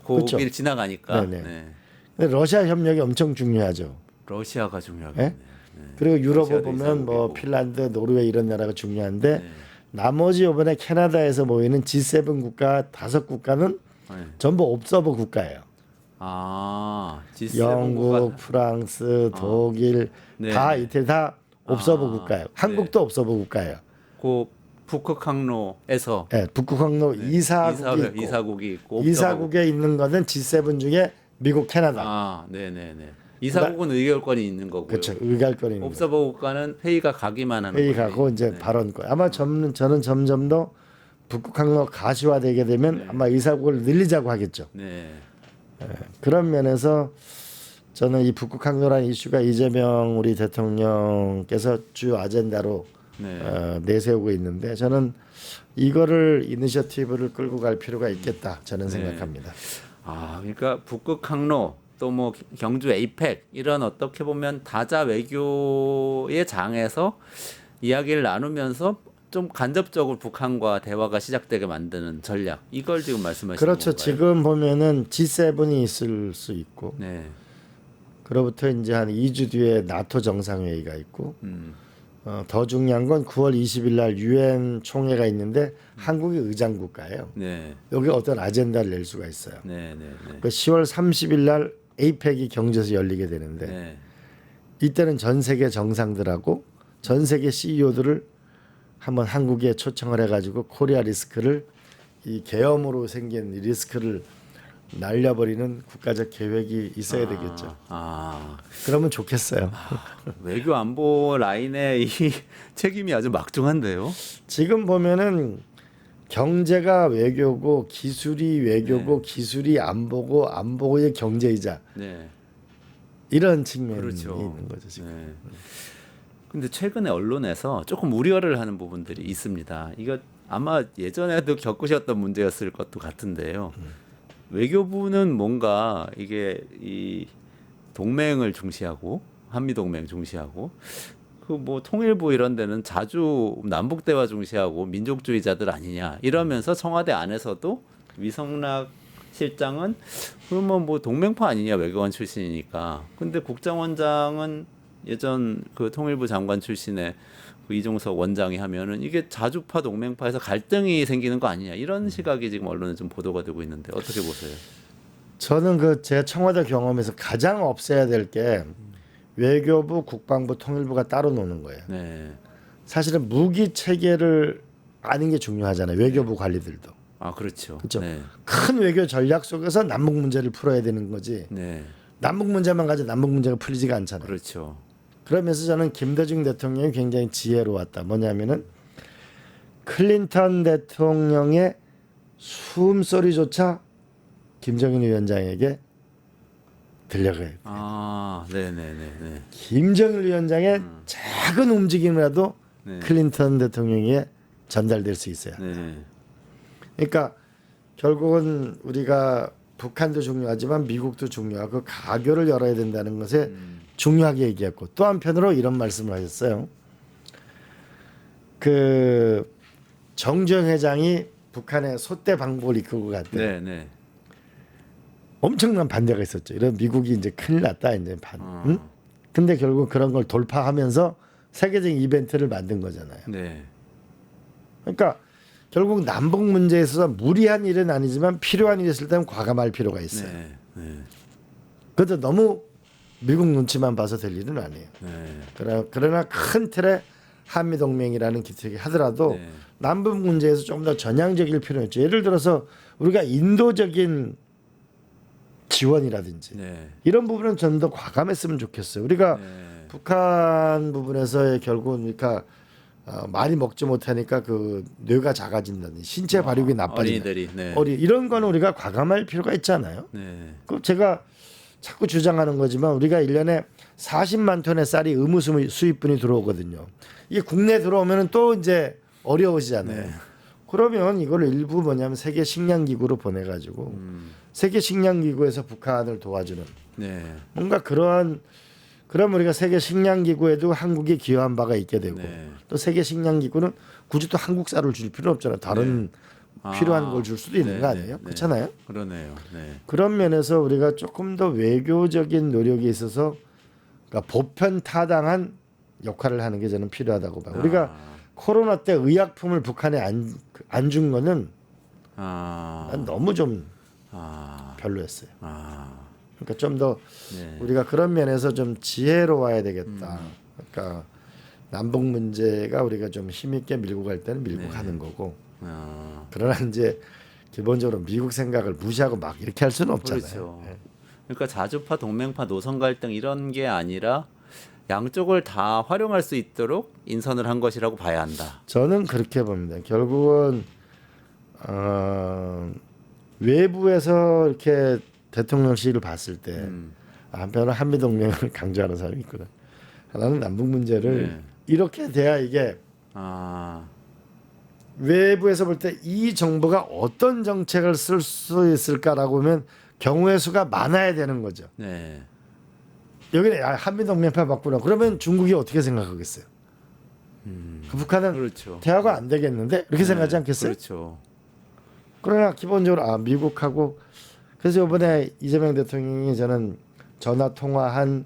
그렇죠. 길 지나가니까. 네네. 네. 근데 러시아 협력이 엄청 중요하죠. 러시아가 중요하겠네요. 예? 그리고 유럽을 러시아도 보면 뭐 이사국이고. 핀란드, 노르웨이 이런 나라가 중요한데 네. 나머지 이번에 캐나다에서 모이는 G7 국가 5국가는 네. 전부 옵서버 국가예요. G7 영국, 국가. 프랑스, 독일 네, 다 네. 이태 다 옵서버 국가예요. 한국도 옵서버 국가예요. 그 북극 항로에서 예, 북극 항로 이사국이 있고 이사국이 있고 이사국에 있는 거는 G7 중에 미국, 캐나다. 네네네. 이사국은 의결권이 있는 거고요. 그렇죠. 의갈권이 있는 거. 옵서버 국가는 회의가 가기만 하는 회의 거예요. 가고 이제 발언권. 아마 저는 점점 더 북극 항로 가시화되게 되면 아마 이사국을 늘리자고 하겠죠. 네. 그런 면에서 저는 이 북극 항로라는 이슈가 이재명 우리 대통령께서 주요 아젠다로 네. 내세우고 있는데 저는 이거를 이니셔티브를 끌고 갈 필요가 있겠다 저는 생각합니다. 그러니까 북극 항로 또 뭐 경주 에이펙 이런 어떻게 보면 다자 외교의 장에서 이야기를 나누면서 좀 간접적으로 북한과 대화가 시작되게 만드는 전략 이걸 지금 말씀하시는 그렇죠. 건가요? 지금 보면은 G7이 있을 수 있고 네. 그로부터 이제 한 2주 뒤에 나토 정상회의가 있고 더 중요한 건 9월 20일 날 유엔 총회가 있는데 한국이 의장 국가예요. 네. 여기 어떤 아젠다를 낼 수가 있어요. 네. 그 10월 30일 날 에이펙이 경주에서 열리게 되는데 네. 이때는 전 세계 정상들하고 전 세계 CEO들을 한번 한국에 초청을 해가지고 코리아 리스크를 이 계엄으로 생긴 이 리스크를 날려버리는 국가적 계획이 있어야 되겠죠. 그러면 좋겠어요. 외교 안보 라인의 이 책임이 아주 막중한데요. 지금 보면은 경제가 외교고 기술이 외교고 기술이 안보고 안보의 경제이자 네. 이런 측면이 그렇죠. 있는 거죠 지금. 네. 근데 최근에 언론에서 조금 우려를 하는 부분들이 있습니다. 이거 아마 예전에도 겪으셨던 문제였을 것도 같은데요. 외교부는 뭔가 이게 이 동맹을 중시하고 한미 동맹 중시하고 그 뭐 통일부 이런 데는 자주 남북 대화 중시하고 민족주의자들 아니냐 이러면서 청와대 안에서도 위성락 실장은 그러면 뭐 동맹파 아니냐 외교관 출신이니까. 근데 국정원장은 예전 그 통일부 장관 출신의 그 이종석 원장이 하면은 이게 자주파 동맹파에서 갈등이 생기는 거 아니냐 이런 시각이 지금 언론에 좀 보도가 되고 있는데 어떻게 보세요? 저는 그 제 청와대 경험에서 가장 없애야 될 게 외교부, 국방부, 통일부가 따로 노는 거예요. 네. 사실은 무기 체계를 아는 게 중요하잖아요. 외교부 관리들도. 아 그렇죠. 그렇죠. 네. 큰 외교 전략 속에서 남북 문제를 풀어야 되는 거지. 네. 남북 문제만 가지고 남북 문제가 풀리지가 않잖아요. 그렇죠. 그러면서 저는 김대중 대통령이 굉장히 지혜로웠다. 뭐냐면은 클린턴 대통령의 숨소리조차 김정인 위원장에게 들려가요. 아, 네네네. 김정일 위원장의 작은 움직임이라도 네. 클린턴 대통령에게 전달될 수 있어요. 네. 그러니까 결국은 우리가 북한도 중요하지만 미국도 중요하고 가교를 열어야 된다는 것에 중요하게 얘기했고 또 한편으로 이런 말씀을 하셨어요. 그 정주영 회장이 북한의 소대 방북을 이끌고 갔대. 네, 네. 엄청난 반대가 있었죠. 이런 미국이 이제 큰일 났다 이제 응? 근데 결국 그런 걸 돌파하면서 세계적인 이벤트를 만든 거잖아요. 네. 그러니까 결국 남북 문제에 있어서 무리한 일은 아니지만 필요한 일이 있을 때는 과감할 필요가 있어요. 네. 네. 그것도 너무 미국 눈치만 봐서 될 일은 아니에요. 네. 그러나 큰 틀의 한미 동맹이라는 기틀이 하더라도 네. 남북 문제에서 좀 더 전향적일 필요가 있죠. 예를 들어서 우리가 인도적인 지원이라든지 네. 이런 부분은 좀 더 과감했으면 좋겠어요. 우리가 네. 북한 부분에서의 결국은 그러니까 많이 먹지 못하니까 그 뇌가 작아진다든지 신체 발육이 나빠진다. 어린이들이. 네. 이런 거는 우리가 과감할 필요가 있잖아요. 네. 그 제가 자꾸 주장하는 거지만 우리가 1년에 40만 톤의 쌀이 의무 수입분이 들어오거든요. 이게 국내에 들어오면은 또 이제 어려워지잖아요. 네. 그러면 이걸 일부 뭐냐면 세계 식량 기구로 보내 가지고 세계 식량 기구에서 북한을 도와주는 네. 뭔가 그러면 우리가 세계 식량 기구에도 한국이 기여한 바가 있게 되고 네. 또 세계 식량 기구는 굳이 또 한국 쌀을 줄 필요 없잖아요. 다른 필요한 걸 줄 수도 있는 네, 거 아니에요? 네, 그렇잖아요. 그러네요. 네. 그런 면에서 우리가 조금 더 외교적인 노력이 있어서 그러니까 보편 타당한 역할을 하는 게 저는 필요하다고 봐요. 우리가 코로나 때 의약품을 북한에 안 준 거는 난 너무 좀 별로였어요. 그러니까 좀 더 네. 우리가 그런 면에서 좀 지혜로워야 되겠다. 그러니까 남북 문제가 우리가 좀 힘있게 밀고 갈 때는 밀고 가는 거고. 그러나 이제 기본적으로 미국 생각을 무시하고 막 이렇게 할 수는 없잖아요. 그렇죠. 예. 그러니까 자주파, 동맹파, 노선 갈등 이런 게 아니라 양쪽을 다 활용할 수 있도록 인선을 한 것이라고 봐야 한다. 저는 그렇게 봅니다. 결국은 외부에서 이렇게 대통령실을 봤을 때 한편으로 한미 동맹을 강조하는 사람이 있거든. 하나는 남북 문제를 네. 이렇게 돼야 이게 외부에서 볼 때 이 정부가 어떤 정책을 쓸 수 있을까라고 하면 경우의 수가 많아야 되는 거죠. 네. 여기는 한미 동맹파 바꾸라. 그러면 중국이 어떻게 생각하겠어요? 그 북한은 그렇죠. 대화가 안 되겠는데 이렇게 생각하지 않겠어요? 그렇죠. 그러나 기본적으로 미국하고 그래서 이번에 이재명 대통령이 저는 전화 통화한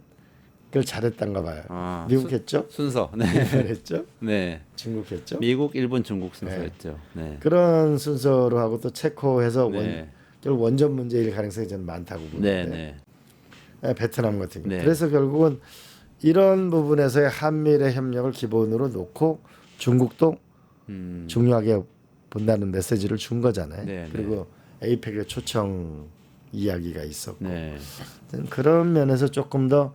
걸 잘했단가 봐요. 미국 했죠? 순서. 네. 했죠? 네. 중국 했죠? 미국, 일본, 중국 순서였죠. 네. 그런 순서로 하고 또 체코해서 네. 결국 원전 문제일 가능성이 저는 많다고 보는데. 네. 베트남 같은 경우. 네. 그래서 결국은 이런 부분에서의 한미일의 협력을 기본으로 놓고 중국도 중요하게 본다는 메시지를 준 거잖아요. 네, 그리고 에이펙의 초청 이야기가 있었고 네. 그런 면에서 조금 더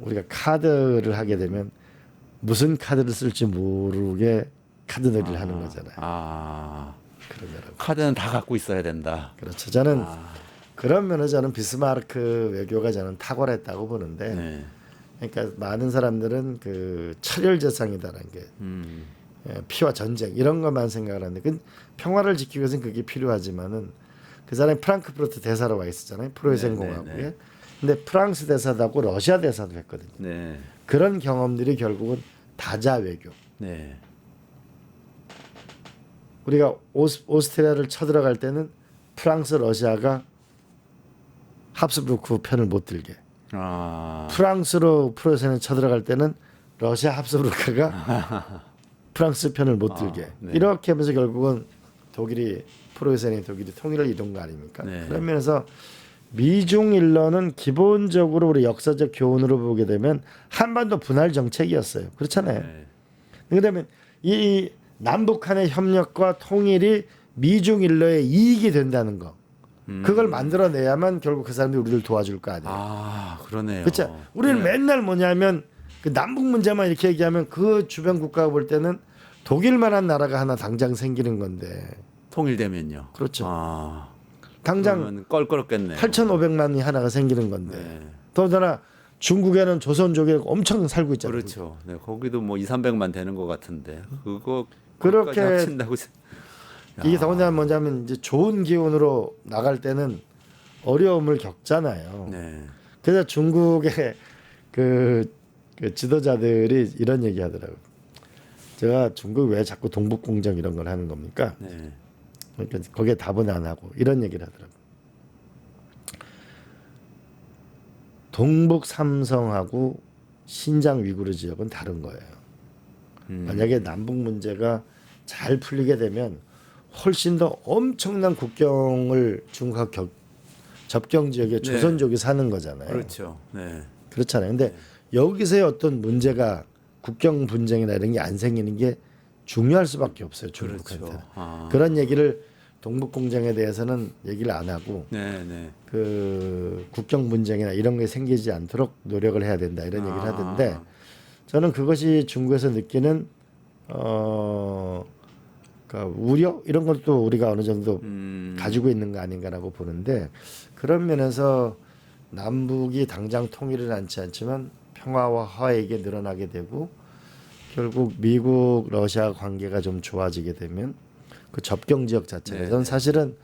우리가 카드를 하게 되면 무슨 카드를 쓸지 모르게 카드놀이를 하는 거잖아요. 그러더라고요. 카드는 다 갖고 있어야 된다. 그렇죠. 저는 그런 면에서 저는 비스마르크 외교가 저는 탁월했다고 보는데, 네. 그러니까 많은 사람들은 그 차별재상이다라는 게 피와 전쟁 이런 것만 생각을 하는데 그 평화를 지키기 위해서는 그게 필요하지만은 그 사람이 프랑크푸르트 대사로 와 있었잖아요. 프로이센 공화국에. 근데 프랑스 대사도 하고 러시아 대사도 했거든요. 네. 그런 경험들이 결국은 다자 외교. 네. 우리가 오스트리아를 쳐들어갈 때는 프랑스, 러시아가 합스부르크 편을 못 들게. 아. 프랑스로 프로이센을 쳐들어갈 때는 러시아 합스부르크가 프랑스 편을 못 들게. 네. 이렇게 하면서 결국은 독일이 통일을 이룬 거 아닙니까? 네. 그런 면에서 미중 일러는 기본적으로 우리 역사적 교훈으로 보게 되면 한반도 분할 정책이었어요. 그렇잖아요. 네. 그러면 이 남북한의 협력과 통일이 미중 일러의 이익이 된다는 거. 그걸 만들어내야만 결국 그 사람들이 우리를 도와줄 거 아니에요. 아, 그러네요. 그렇죠. 우리는 맨날 뭐냐면 그 남북 문제만 이렇게 얘기하면 그 주변 국가가 볼 때는 독일만한 나라가 하나 당장 생기는 건데. 통일되면요. 그렇죠. 아. 당장 그러면 껄끄럽겠네요. 8,500만이 하나가 생기는 건데. 네. 더더나 중국에는 조선족이 엄청 살고 있잖아요. 그렇죠. 네, 거기도 뭐 2, 300만 되는 것 같은데 그거 그렇게 그것까지 합친다고 이게 더군다나 뭐냐면 이제 좋은 기운으로 나갈 때는 어려움을 겪잖아요. 네. 그래서 중국의 그 지도자들이 이런 얘기하더라고요. 제가 중국 왜 자꾸 동북공정 이런 걸 하는 겁니까? 네. 그러니까 거기에 답은 안 하고 이런 얘기를 하더라고요. 동북 삼성하고 신장 위구르 지역은 다른 거예요. 만약에 남북 문제가 잘 풀리게 되면 훨씬 더 엄청난 국경을 중국하고 접경 지역에 조선족이 사는 거잖아요. 그렇죠. 네. 그렇잖아요. 근데 여기서의 어떤 문제가 국경 분쟁이나 이런 게 안 생기는 게 중요할 수밖에 없어요. 중국한테. 그렇죠. 아. 그런 얘기를 동북 공정에 대해서는 얘기를 안 하고 네, 네. 그 국경 분쟁이나 이런 게 생기지 않도록 노력을 해야 된다 이런 얘기를 아. 하던데 저는 그것이 중국에서 느끼는 그러니까 우려 이런 것도 우리가 어느 정도 가지고 있는 거 아닌가라고 보는데 그런 면에서 남북이 당장 통일은 않지만 평화와 화해에게 늘어나게 되고 결국 미국 러시아 관계가 좀 좋아지게 되면 그 접경 지역 자체에서는 사실은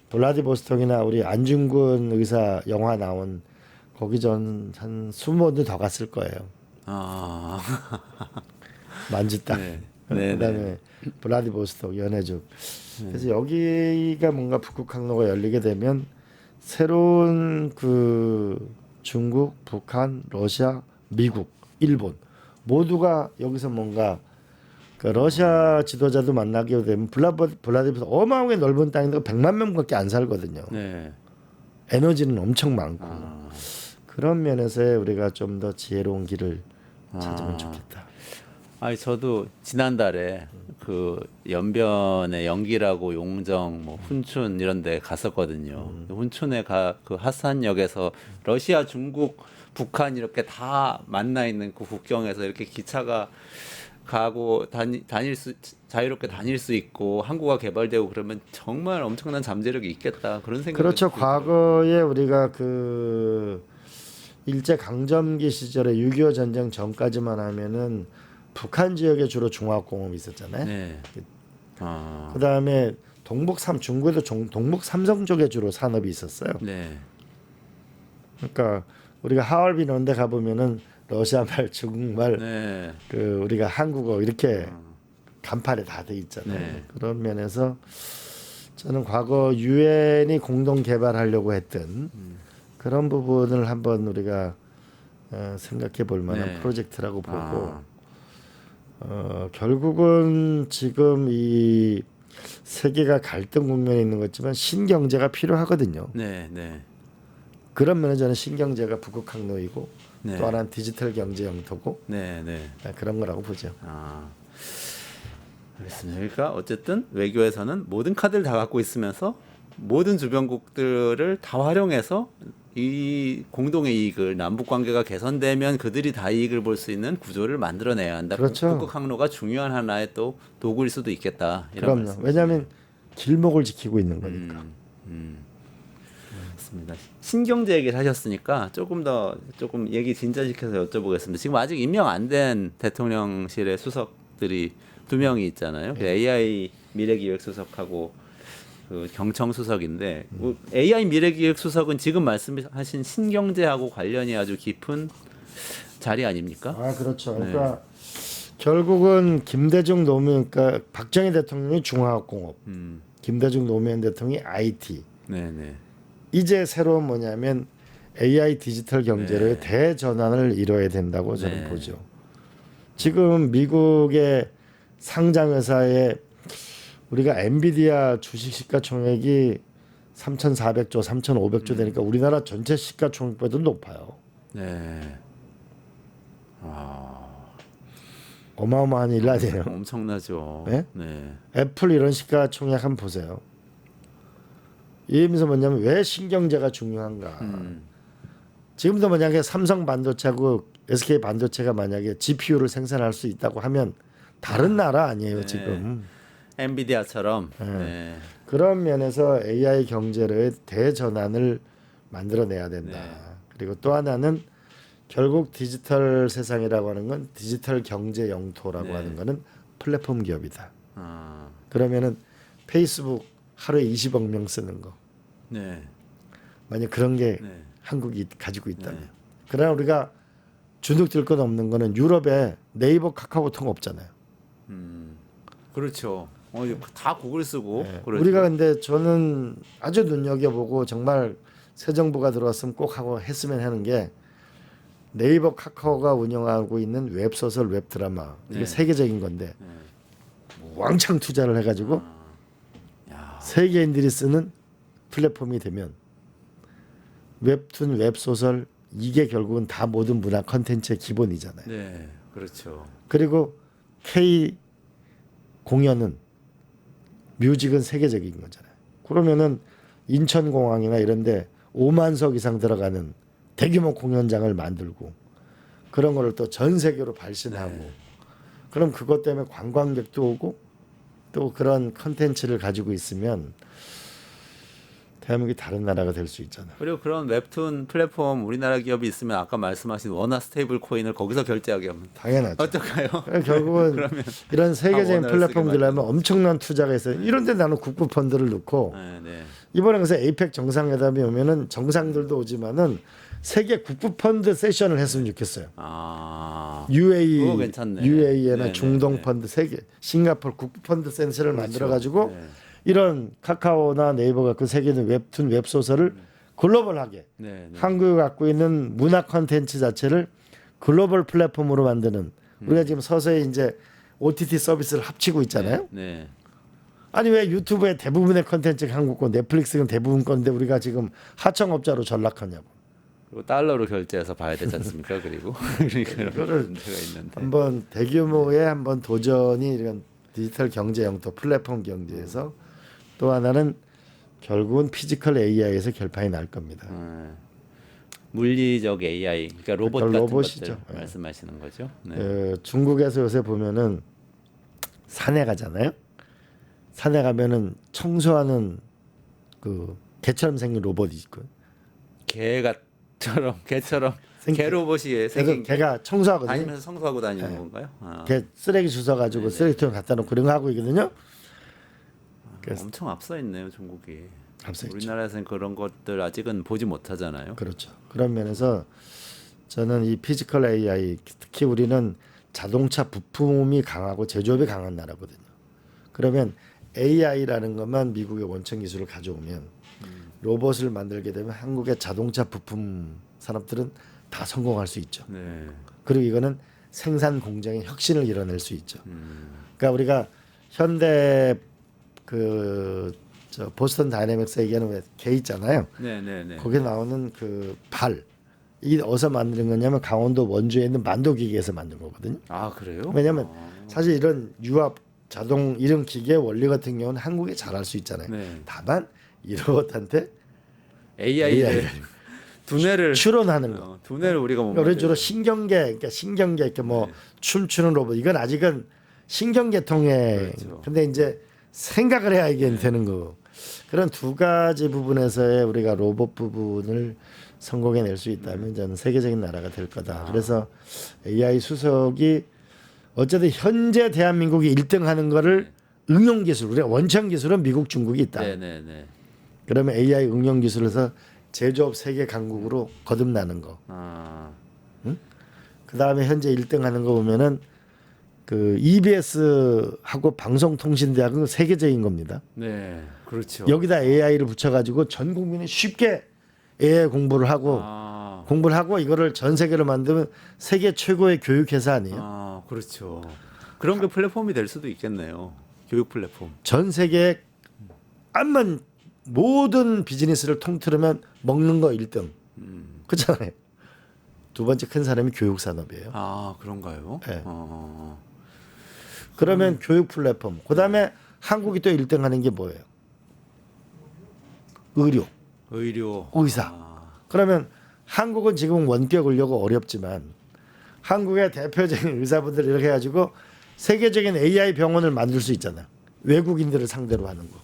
블라디보스톡이나 우리 안중근 의사 영화 나온 거기 전 한 20번도 더 갔을 거예요. 아. 만주 땅. 네. 네, 그다음에 블라디보스톡 연해죽. 그래서 여기가 뭔가 북극 항로가 열리게 되면 새로운 그 중국, 북한, 러시아, 미국, 일본 모두가 여기서 뭔가 그 러시아 지도자도 만나게 되면 블라디보스톡 어마어마하게 넓은 땅인데 100만 명밖에 안 살거든요. 네. 에너지는 엄청 많고 아. 그런 면에서 우리가 좀 더 지혜로운 길을 찾으면 좋겠다. 아니 저도 지난달에 그 연변에 연기라고 용정 뭐 훈춘 이런 데 갔었거든요. 훈춘에 그 하산역에서 러시아, 중국, 북한 이렇게 다 만나 있는 그 국경에서 이렇게 기차가 가고 자유롭게 다닐 수 있고 항구가 개발되고 그러면 정말 엄청난 잠재력이 있겠다 그런 생각이 그렇죠. 들더라고요. 과거에 우리가 그 일제 강점기 시절에 6.25 전쟁 전까지만 하면은 북한 지역에 주로 중화공업이 있었잖아요. 네. 아. 그다음에 중국에도 동북 삼성 쪽에 주로 산업이 있었어요. 네. 그러니까 우리가 하얼빈 이런 데 가보면은 러시아말, 중국말, 네. 그 우리가 한국어 이렇게 간판에 다 돼 있잖아요. 네. 그런 면에서 저는 과거 유엔이 공동 개발하려고 했던 그런 부분을 한번 우리가 생각해 볼 만한 네. 프로젝트라고 보고 아. 결국은 지금 이 세계가 갈등 국면에 있는 거지만 신경제가 필요하거든요. 네, 네. 그런 면에서 저는 신경제가 북극 항로이고 네. 또 하나는 디지털 경제 영토고 네, 네. 그런 거라고 보죠. 아, 알겠습니다. 그러니까 어쨌든 외교에서는 모든 카드를 다 갖고 있으면서 모든 주변국들을 다 활용해서 이 공동의 이익을 남북 관계가 개선되면 그들이 다 이익을 볼 수 있는 구조를 만들어내야 한다. 그렇죠. 북극 항로가 중요한 하나의 또 도구일 수도 있겠다. 이런 그럼요. 말씀. 왜냐하면 길목을 지키고 있는 거니까. 맞습니다. 신경제 얘기를 하셨으니까 조금 얘기 진전시켜서 여쭤보겠습니다. 지금 아직 임명 안 된 대통령실의 수석들이 두 명이 있잖아요. 그 AI 미래기획수석하고 그 경청수석인데 AI 미래기획수석은 지금 말씀하신 신경제하고 관련이 아주 깊은 자리 아닙니까? 아 그렇죠. 그러니까 결국은 김대중 노무현, 그러니까 박정희 대통령이 중화학공업, 김대중 노무현 대통령이 IT. 네네. 이제 새로운 뭐냐면 AI 디지털 경제로의 대전환을 이뤄야 된다고 저는 보죠. 지금 미국의 상장 회사에 우리가 엔비디아 주식 시가총액이 3,400조, 3,500조 되니까 우리나라 전체 시가총액보다 높아요. 네. 어마어마한 일 아니에요. 엄청나죠. 네? 네. 애플 이런 시가총액 한번 보세요. 이면서 뭐냐면 왜 신경제가 중요한가. 지금도 만약에 삼성 반도체하고 SK 반도체가 만약에 GPU를 생산할 수 있다고 하면 다른 나라 아니에요 지금. 엔비디아처럼. 네. 그런 면에서 AI 경제로의 대전환을 만들어내야 된다. 그리고 또 하나는 결국 디지털 세상이라고 하는 건 디지털 경제 영토라고 하는 거는 플랫폼 기업이다. 그러면은 페이스북 하루에 20억 명 쓰는 거. 네. 만약 그런 게 한국이 가지고 있다면. 그러나 우리가 주눅들 건 없는 거는 유럽에 네이버 카카오톡 없잖아요. 그렇죠. 이거 다 구글 쓰고. 그렇죠. 우리가 근데 저는 아주 눈여겨보고 정말 새 정부가 들어왔으면 꼭 하고 했으면 하는 게 네이버 카카오가 운영하고 있는 웹소설 웹드라마 이게 세계적인 건데 왕창 투자를 해가지고 세계인들이 쓰는 플랫폼이 되면 웹툰 웹소설 이게 결국은 다 모든 문화 컨텐츠의 기본이잖아요. 네, 그렇죠. 그리고 K 공연은 뮤직은 세계적인 거잖아요. 그러면은 인천공항이나 이런데 5만 석 이상 들어가는 대규모 공연장을 만들고 그런 거를 또 전 세계로 발신하고 그럼 그것 때문에 관광객도 오고 또 그런 컨텐츠를 가지고 있으면 대한민국이 다른 나라가 될 수 있잖아요. 그리고 그런 웹툰 플랫폼 우리나라 기업이 있으면 아까 말씀하신 원화 스테이블 코인을 거기서 결제하게 하면 당연하죠. 어떨까요? 결국은 이런 세계적인 원화를 플랫폼들 쓰게 하면 엄청난 투자가 있어요. 이런데 나는 국부 펀드를 넣고 네. 이번에 그래서 에이펙 정상회담이 오면은 정상들도 오지만은 세계 국부 펀드 세션을 했으면 좋겠어요. 그거 괜찮네. UAE나 중동 펀드 세계 싱가포르 국부 펀드 센터를 만들어 가지고 이런 카카오나 네이버 같은 세계는 웹툰 웹소설을 글로벌하게 한국이 갖고 있는 문화 콘텐츠 자체를 글로벌 플랫폼으로 만드는 우리가 지금 서서히 이제 OTT 서비스를 합치고 있잖아요. 아니 왜 유튜브의 대부분의 콘텐츠가 한국 거, 넷플릭스는 대부분 건데 우리가 지금 하청업자로 전락하냐고. 그리고 달러로 결제해서 봐야 되지 않습니까? 그리고 이거를 문제가 있는데. 한번 대규모의 한번 도전이 이런 디지털 경제 영토 플랫폼 경제에서 또 하나는 결국은 피지컬 AI에서 결판이 날 겁니다. 물리적 AI, 그러니까 로봇 같은 로봇이죠. 것들 말씀하시는 거죠. 중국에서 요새 보면은 산에 가잖아요. 산에 가면은 청소하는 그 개처럼 생긴 로봇이 있고요. 개처럼 개 로봇이 생긴 개가 청소하거든요. 다니면서 청소하고 다니는 건가요? 개 쓰레기 주워가지고 쓰레기통 갖다 놓고 그런 거 하고 있거든요. 엄청 앞서 있네요, 중국이. 앞서 있죠. 우리나라에서는 그런 것들 아직은 보지 못하잖아요. 그렇죠. 그런 면에서 저는 이 피지컬 AI 특히 우리는 자동차 부품이 강하고 제조업이 강한 나라거든요. 그러면 AI라는 것만 미국의 원천 기술을 가져오면 로봇을 만들게 되면 한국의 자동차 부품 산업들은 다 성공할 수 있죠. 그리고 이거는 생산 공정의 혁신을 이뤄낼 수 있죠. 그러니까 우리가 현대 저 보스턴 다이내믹스 얘기하는 개 있잖아요. 거기에 나오는 그 발. 이게 어디서 만드는 거냐면 강원도 원주에 있는 만도기계에서 만든 거거든요. 그래요? 왜냐하면 사실 이런 유압 자동 이런 기계 원리 같은 경우는 한국에 잘할 수 있잖아요. 다만 이 로봇한테 AI를 두뇌를 추론하는 거. 두뇌를 우리가 못 우리 주로 신경계, 그러니까 신경계 이렇게 뭐 춤추는 로봇 이건 아직은 신경계통에. 근데 이제 생각을 해야 이게 되는 거. 그런 두 가지 부분에서의 우리가 로봇 부분을 성공해낼 수 있다면 저는 세계적인 나라가 될 거다. 그래서 AI 수석이 어쨌든 현재 대한민국이 1등하는 거를 응용 기술, 우리가 원천 기술은 미국, 중국이 있다. 네네네. 그러면 AI 응용 기술에서 제조업 세계 강국으로 거듭나는 거. 아, 그 다음에 현재 1등하는 거 보면은 그 EBS하고 방송통신대학은 세계적인 겁니다. 네, 그렇죠. 여기다 AI를 붙여가지고 전 국민이 쉽게 AI 공부를 하고 이거를 전 세계로 만들면 세계 최고의 교육 회사 아니에요? 아, 그렇죠. 그런 게 플랫폼이 될 수도 있겠네요. 교육 플랫폼. 전 세계 암만 모든 비즈니스를 통틀으면 먹는 거 1등. 그렇잖아요. 두 번째 큰 사람이 교육 산업이에요. 아, 그런가요? 네. 그러면 교육 플랫폼. 그다음에 한국이 또 1등 하는 게 뭐예요? 의료, 의료. 의사. 그러면 한국은 지금 원격 의료가 어렵지만 한국의 대표적인 의사분들 이렇게 해가지고 세계적인 AI 병원을 만들 수 있잖아요. 외국인들을 상대로 하는 거.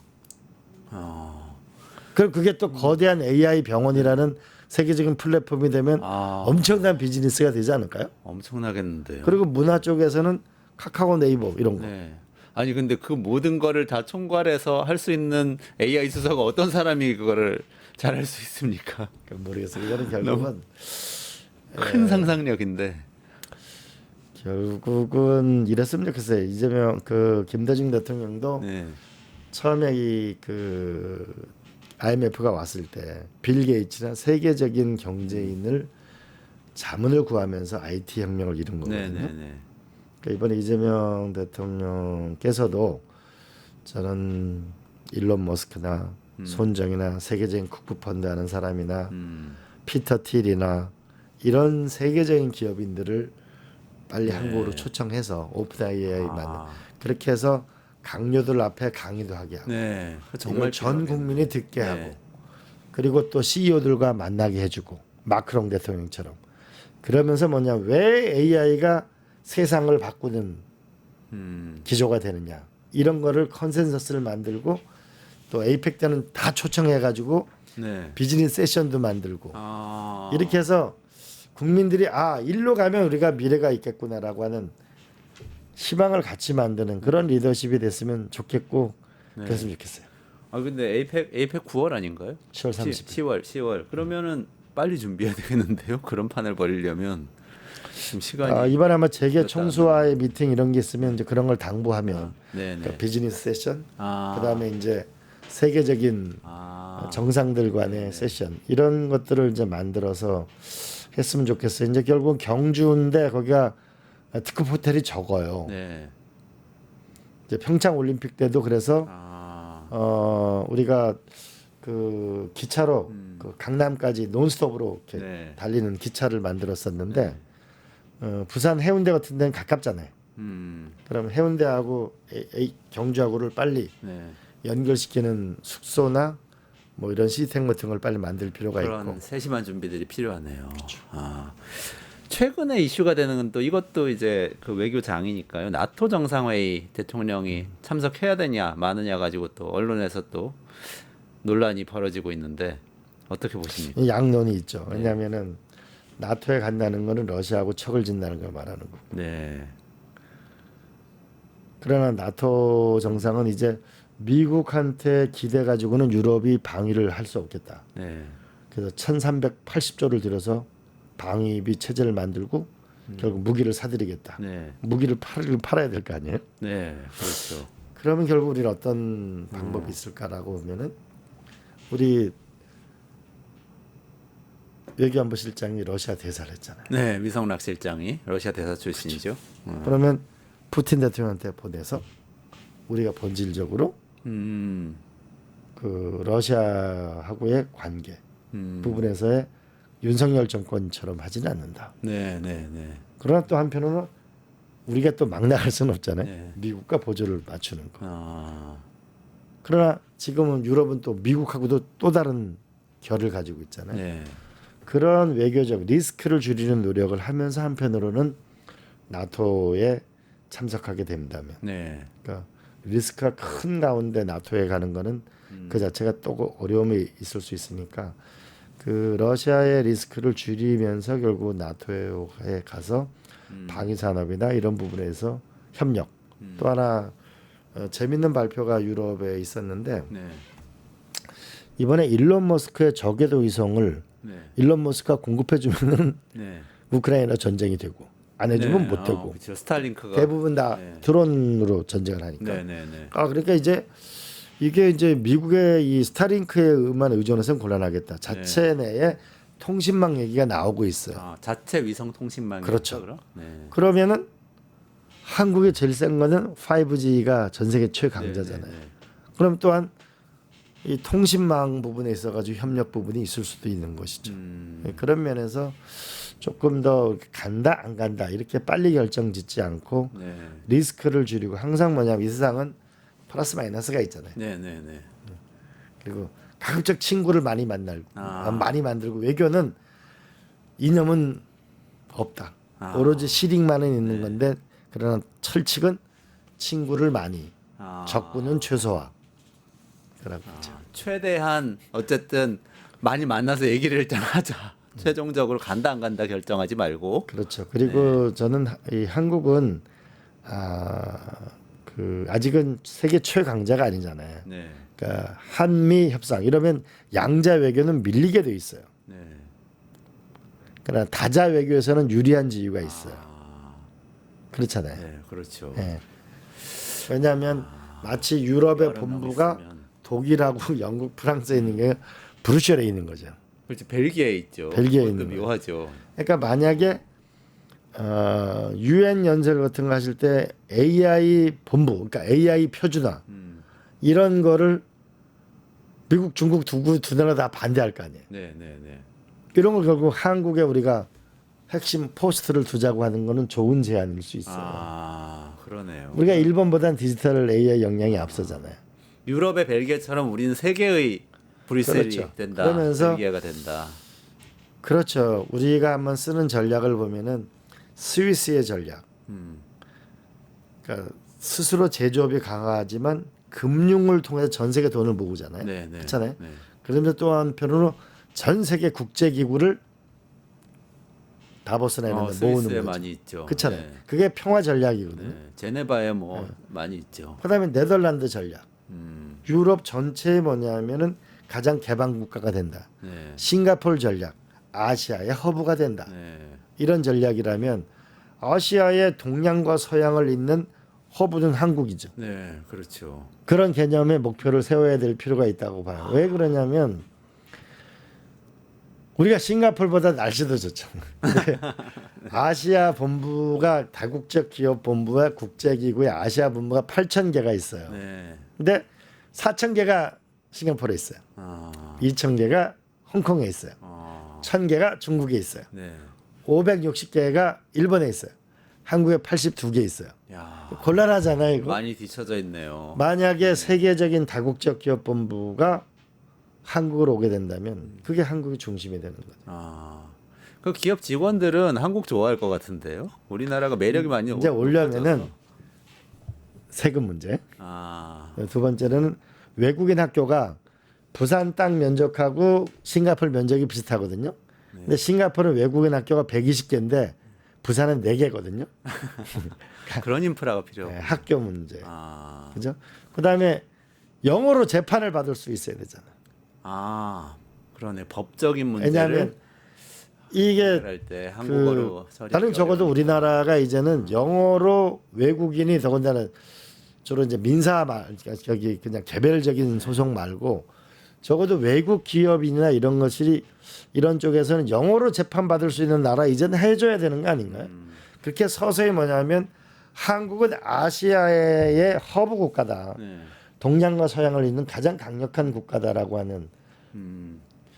그럼 그게 또 거대한 AI 병원이라는 세계적인 플랫폼이 되면 엄청난 비즈니스가 되지 않을까요? 엄청나겠는데요. 그리고 문화 쪽에서는 카카오 네이버 이런 거. 네. 아니 근데 그 모든 거를 다 총괄해서 할 수 있는 AI 수사가 어떤 사람이 그거를 잘할 수 있습니까? 모르겠어요. 이거는 결국은 큰 상상력인데. 결국은 이랬으면 좋겠어요. 이재명 그 김대중 대통령도 네. 처음에 이 그 IMF가 왔을 때 빌 게이츠나 세계적인 경제인을 자문을 구하면서 IT 혁명을 이룬 거거든요. 네네네. 그러니까 이번에 이재명 대통령께서도 저는 일론 머스크나 손정이나 세계적인 국부펀드 하는 사람이나 피터 틸이나 이런 세계적인 기업인들을 빨리 한국으로 초청해서 오픈 AI 만든 그렇게 해서 강요들 앞에 강의도 하게 하고 네. 정말 전 국민이 듣게 네. 하고 그리고 또 CEO들과 만나게 해주고 마크롱 대통령처럼 그러면서 뭐냐 왜 AI가 세상을 바꾸는 기조가 되느냐 이런 거를 컨센서스를 만들고 또 에이펙 때는 다 초청해가지고 네. 비즈니스 세션도 만들고 아. 이렇게 해서 국민들이 아 일로 가면 우리가 미래가 있겠구나라고 하는 희망을 같이 만드는 그런 리더십이 됐으면 좋겠고 그랬으면 좋겠어요. 아 근데 에이펙 9월 아닌가요? 10월 30일. 10월. 그러면은 빨리 준비해야 되겠는데요. 그런 판을 벌이려면 지금 시간이 이번에 아마 재계 총수와의 미팅 이런 게 있으면 이제 그런 걸 당부하면 네네. 그러니까 비즈니스 세션 아. 그다음에 이제 세계적인 정상들 간의 세션 이런 것들을 이제 만들어서 했으면 좋겠어요. 이제 결국 경주인데 거기가 특급 호텔이 적어요. 네. 이제 평창 올림픽 때도 그래서 우리가 그 기차로 그 강남까지 논스톱으로 이렇게 네. 달리는 기차를 만들었었는데 부산 해운대 같은 데는 가깝잖아요. 그럼 해운대하고 경주하고를 빨리 네. 연결시키는 숙소나 뭐 이런 시스템 같은 걸 빨리 만들 필요가 그런 있고. 세심한 준비들이 필요하네요. 최근에 이슈가 되는 건 또 이것도 이제 그 외교장이니까요. 나토 정상회의 대통령이 참석해야 되냐 마느냐 가지고 또 언론에서 또 논란이 벌어지고 있는데 어떻게 보십니까? 이 양론이 있죠. 왜냐하면은 나토에 간다는 거는 러시아하고 척을 진다는 걸 말하는 거고. 네. 그러나 나토 정상은 이제 미국한테 기대 가지고는 유럽이 방위를 할 수 없겠다. 네. 그래서 1,380조를 들여서 방위비 체제를 만들고 결국 무기를 사들이겠다. 네. 무기를 팔아야 될 거 아니에요? 네. 그렇죠. 그러면 결국 우리는 어떤 방법이 있을까라고 보면은 우리 외교안보 실장이 러시아 대사를 했잖아요. 네. 미성락 실장이 러시아 대사 출신이죠. 그러면 푸틴 대통령한테 보내서 우리가 본질적으로 그 러시아하고의 관계 부분에서의 윤석열 정권처럼 하지는 않는다. 네. 네. 네. 그러나 또 한편으로는 우리가 또 막 나갈 수는 없잖아요. 네. 미국과 보조를 맞추는 거. 아. 그러나 지금은 유럽은 또 미국하고도 또 다른 결을 가지고 있잖아요. 네. 그런 외교적 리스크를 줄이는 노력을 하면서 한편으로는 나토에 참석하게 된다면, 네. 그러니까 리스크가 큰 가운데 나토에 가는 거는 그 자체가 또 어려움이 있을 수 있으니까 그 러시아의 리스크를 줄이면서 결국 나토에 가서 방위 산업이나 이런 부분에서 협력. 또 하나 재밌는 발표가 유럽에 있었는데 네. 이번에 일론 머스크의 저궤도 위성을 네. 일론 머스크가 공급해 주면은 네. 우크라이나 전쟁이 되고 안 해주면 못 되고 그렇죠. 스타링크가 대부분 다 네. 드론으로 전쟁을 하니까. 네, 네, 네. 그러니까 이게 이제 미국의 이 스타링크에만 의존해서는 곤란하겠다. 자체 내에 통신망 얘기가 나오고 있어요. 자체 위성 통신망이 그렇죠. 그럼? 네. 그러면은 한국의 제일 센 거는 5G가 전 세계 최강자잖아요. 네, 네, 네. 그럼 또한 이 통신망 부분에 있어가지고 협력 부분이 있을 수도 있는 것이죠. 네, 그런 면에서 조금 더 간다 안 간다 이렇게 빨리 결정짓지 않고 네. 리스크를 줄이고 항상 뭐냐면 이 세상은 플러스 마이너스가 있잖아요. 네, 네, 네. 그리고 가급적 친구를 많이 많이 만들고 외교는 이념은 없다. 오로지 실익만은 있는 건데 그러나 철칙은 친구를 많이, 적군은 최소화. 그라고 있죠. 최대한 어쨌든 많이 만나서 얘기를 일단 하자. 최종적으로 간다 안 간다 결정하지 말고. 그렇죠. 그리고 저는 이 한국은 아직은 세계 최강자가 아니잖아요. 네. 그러니까 한미 협상 이러면 양자 외교는 밀리게 돼 있어요. 네. 그러나 다자 외교에서는 유리한 지위가 있어요. 그렇잖아요. 네, 그렇죠. 네. 왜냐하면 마치 유럽의 여러 명 본부가 있으면. 독일하고 영국, 프랑스에 있는 게 브뤼셀에 있는 거죠. 그렇죠. 벨기에 있죠. 벨기에 그것도 있는 거예요. 묘하죠. 그러니까 만약에 UN 연설 같은 거 하실 때 AI 본부, 그러니까 AI 표준화 이런 거를 미국, 중국 두 나라 다 반대할 거 아니에요. 네, 네, 네. 이런 걸 결국 한국에 우리가 핵심 포스트를 두자고 하는 거는 좋은 제안일 수 있어요. 그러네요. 우리가 일본보다는 디지털 AI 역량이 앞서잖아요. 유럽의 벨기에처럼 우리는 세계의 브뤼셀이 그렇죠. 된다. 그러면서 벨기에가 된다. 그렇죠. 우리가 한번 쓰는 전략을 보면은 스위스의 전략. 그러니까 스스로 제조업이 강하지만 금융을 통해서 전 세계 돈을 모으잖아요. 네, 네. 그렇잖아요. 네. 그런데 또 한편으로 전 세계 국제 기구를 다보스나 이런 데 모으는 스위스에 거죠. 많이 있죠. 그렇잖아요. 네. 그게 평화 전략이거든요. 네. 제네바에 많이 있죠. 그다음에 네덜란드 전략. 유럽 전체에 뭐냐면은 가장 개방 국가가 된다. 네. 싱가포르 전략. 아시아의 허브가 된다. 네. 이런 전략이라면 아시아의 동양과 서양을 잇는 허브는 한국이죠. 네, 그렇죠. 그런 개념의 목표를 세워야 될 필요가 있다고 봐요. 왜 그러냐면 우리가 싱가포르보다 날씨도 좋죠. 근데 아시아 본부가 다국적 기업 본부와 국제기구의 아시아 본부가 8,000개가 있어요. 네. 근데 4,000개가 싱가포르에 있어요. 2,000개가 홍콩에 있어요. 1,000개가 중국에 있어요. 네. 560개가 일본에 있어요. 한국에 82개 있어요. 야, 곤란하잖아요, 이거. 많이 뒤쳐져 있네요. 만약에 세계적인 다국적 기업 본부가 한국으로 오게 된다면 그게 한국의 중심이 되는 거죠. 그 기업 직원들은 한국 좋아할 것 같은데요. 우리나라가 매력이 많이 이제 오려면은 높아져서. 세금 문제. 두 번째는 외국인 학교가 부산 땅 면적하고 싱가포르 면적이 비슷하거든요. 근데 싱가포르는 외국인 학교가 120개인데 부산은 4개거든요. 그런 인프라가 필요하고. 네, 학교 문제. 그죠? 그다음에 영어로 재판을 받을 수 있어야 되잖아. 그러네. 법적인 문제를 왜냐하면 이게 해결할 때 한국어로 처리하기 나는 적어도 어려우니까. 우리나라가 이제는 영어로 외국인이 더군다나 주로 이제 민사 말 저기 그냥 개별적인 소송 말고 적어도 외국 기업이나 이런 것이 이런 쪽에서는 영어로 재판 받을 수 있는 나라 이제는 해줘야 되는 거 아닌가요? 그렇게 서서히 뭐냐면 한국은 아시아의 허브 국가다. 네. 동양과 서양을 잇는 가장 강력한 국가다라고 하는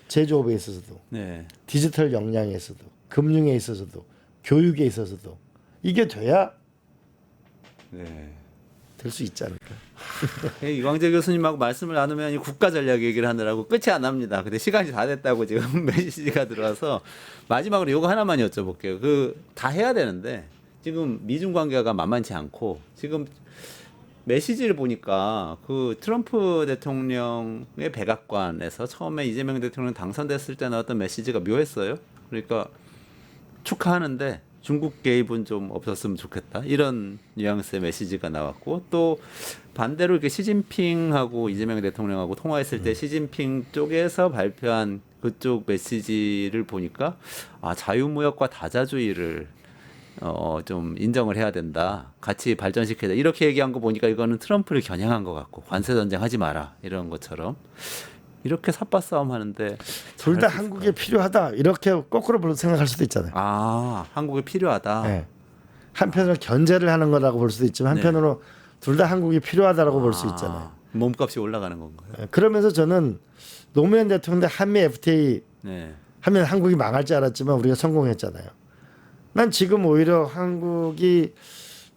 제조업에 있어서도 네. 디지털 역량에 있어도 금융에 있어서도 교육에 있어서도 이게 돼야 네. 될 수 있지 않을까. 이광재 교수님하고 말씀을 나누면 이 국가 전략 얘기를 하느라고 끝이 안 납니다. 근데 시간이 다 됐다고 지금 메시지가 들어와서 마지막으로 이거 하나만 여쭤볼게요. 그 다 해야 되는데 지금 미중 관계가 만만치 않고 지금 메시지를 보니까 그 트럼프 대통령의 백악관에서 처음에 이재명 대통령 당선됐을 때 나왔던 메시지가 묘했어요. 그러니까 축하하는데 중국 개입은 좀 없었으면 좋겠다. 이런 뉘앙스의 메시지가 나왔고 또 반대로 이렇게 시진핑하고 이재명 대통령하고 통화했을 때 시진핑 쪽에서 발표한 그쪽 메시지를 보니까 자유무역과 다자주의를 좀 인정을 해야 된다. 같이 발전시켜야 돼. 이렇게 얘기한 거 보니까 이거는 트럼프를 겨냥한 것 같고 관세 전쟁 하지 마라 이런 것처럼 이렇게 삿바 싸움 하는데 둘 다 한국에 필요하다 이렇게 거꾸로 생각할 수도 있잖아요. 한국에 필요하다. 네. 한편으로 견제를 하는 거라고 볼 수도 있지만 한편으로 둘 다 한국이 필요하다라고 볼 수 있잖아요. 몸값이 올라가는 건가요? 네. 그러면서 저는 노무현 대통령 때 한미 FTA 하면 한국이 망할 줄 알았지만 우리가 성공했잖아요. 난 지금 오히려 한국이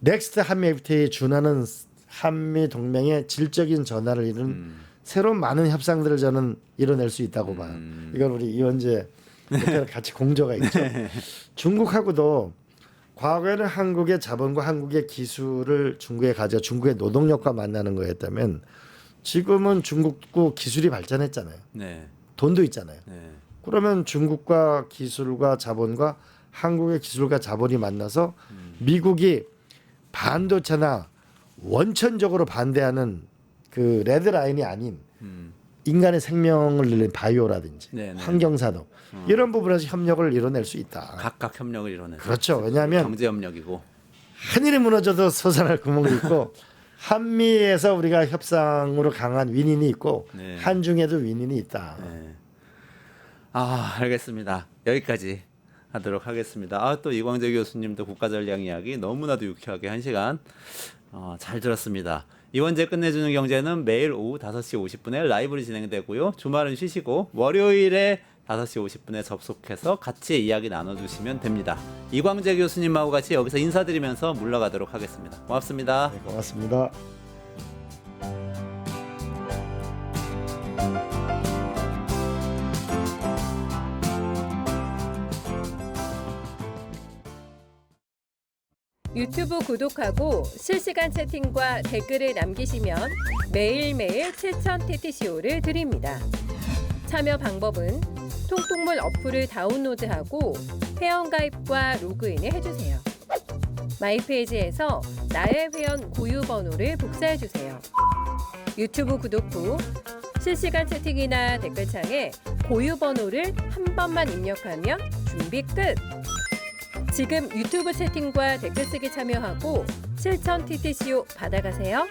넥스트 한미 FTA에 준하는 한미 동맹의 질적인 전환을 이룬 새로운 많은 협상들을 저는 이뤄낼 수 있다고 봐요. 이건 우리 이원재 대표랑 같이 공조가 있죠. 중국하고도 과거에는 한국의 자본과 한국의 기술을 중국에 가져 중국의 노동력과 만나는 거였다면 지금은 중국도 기술이 발전했잖아요. 네. 돈도 있잖아요. 네. 그러면 중국과 기술과 자본과 한국의 기술과 자본이 만나서 미국이 반도체나 원천적으로 반대하는 그 레드라인이 아닌 인간의 생명을 늘린 바이오라든지 환경산업 이런 부분에서 협력을 이뤄낼 수 있다. 각각 협력을 이뤄내. 그렇죠. 왜냐하면 경제 협력이고 하늘이 무너져도 솟아날 구멍이 있고 한미에서 우리가 협상으로 강한 윈윈이 있고 한중에도 윈윈이 있다. 알겠습니다. 여기까지 하도록 하겠습니다. 또 이광재 교수님도 국가전략 이야기 너무나도 유쾌하게 1시간 잘 들었습니다. 이원재 끝내주는 경제는 매일 오후 5시 50분에 라이브로 진행되고요. 주말은 쉬시고 월요일에 5시 50분에 접속해서 같이 이야기 나눠주시면 됩니다. 이광재 교수님하고 같이 여기서 인사드리면서 물러가도록 하겠습니다. 고맙습니다. 네, 고맙습니다. 유튜브 구독하고 실시간 채팅과 댓글을 남기시면 매일매일 7,000TTCO를 드립니다. 참여 방법은 통통물 어플을 다운로드하고 회원가입과 로그인을 해주세요. 마이페이지에서 나의 회원 고유 번호를 복사해주세요. 유튜브 구독 후 실시간 채팅이나 댓글창에 고유 번호를 한 번만 입력하면 준비 끝! 지금 유튜브 채팅과 댓글 쓰기 참여하고 7,000TTCO 받아가세요.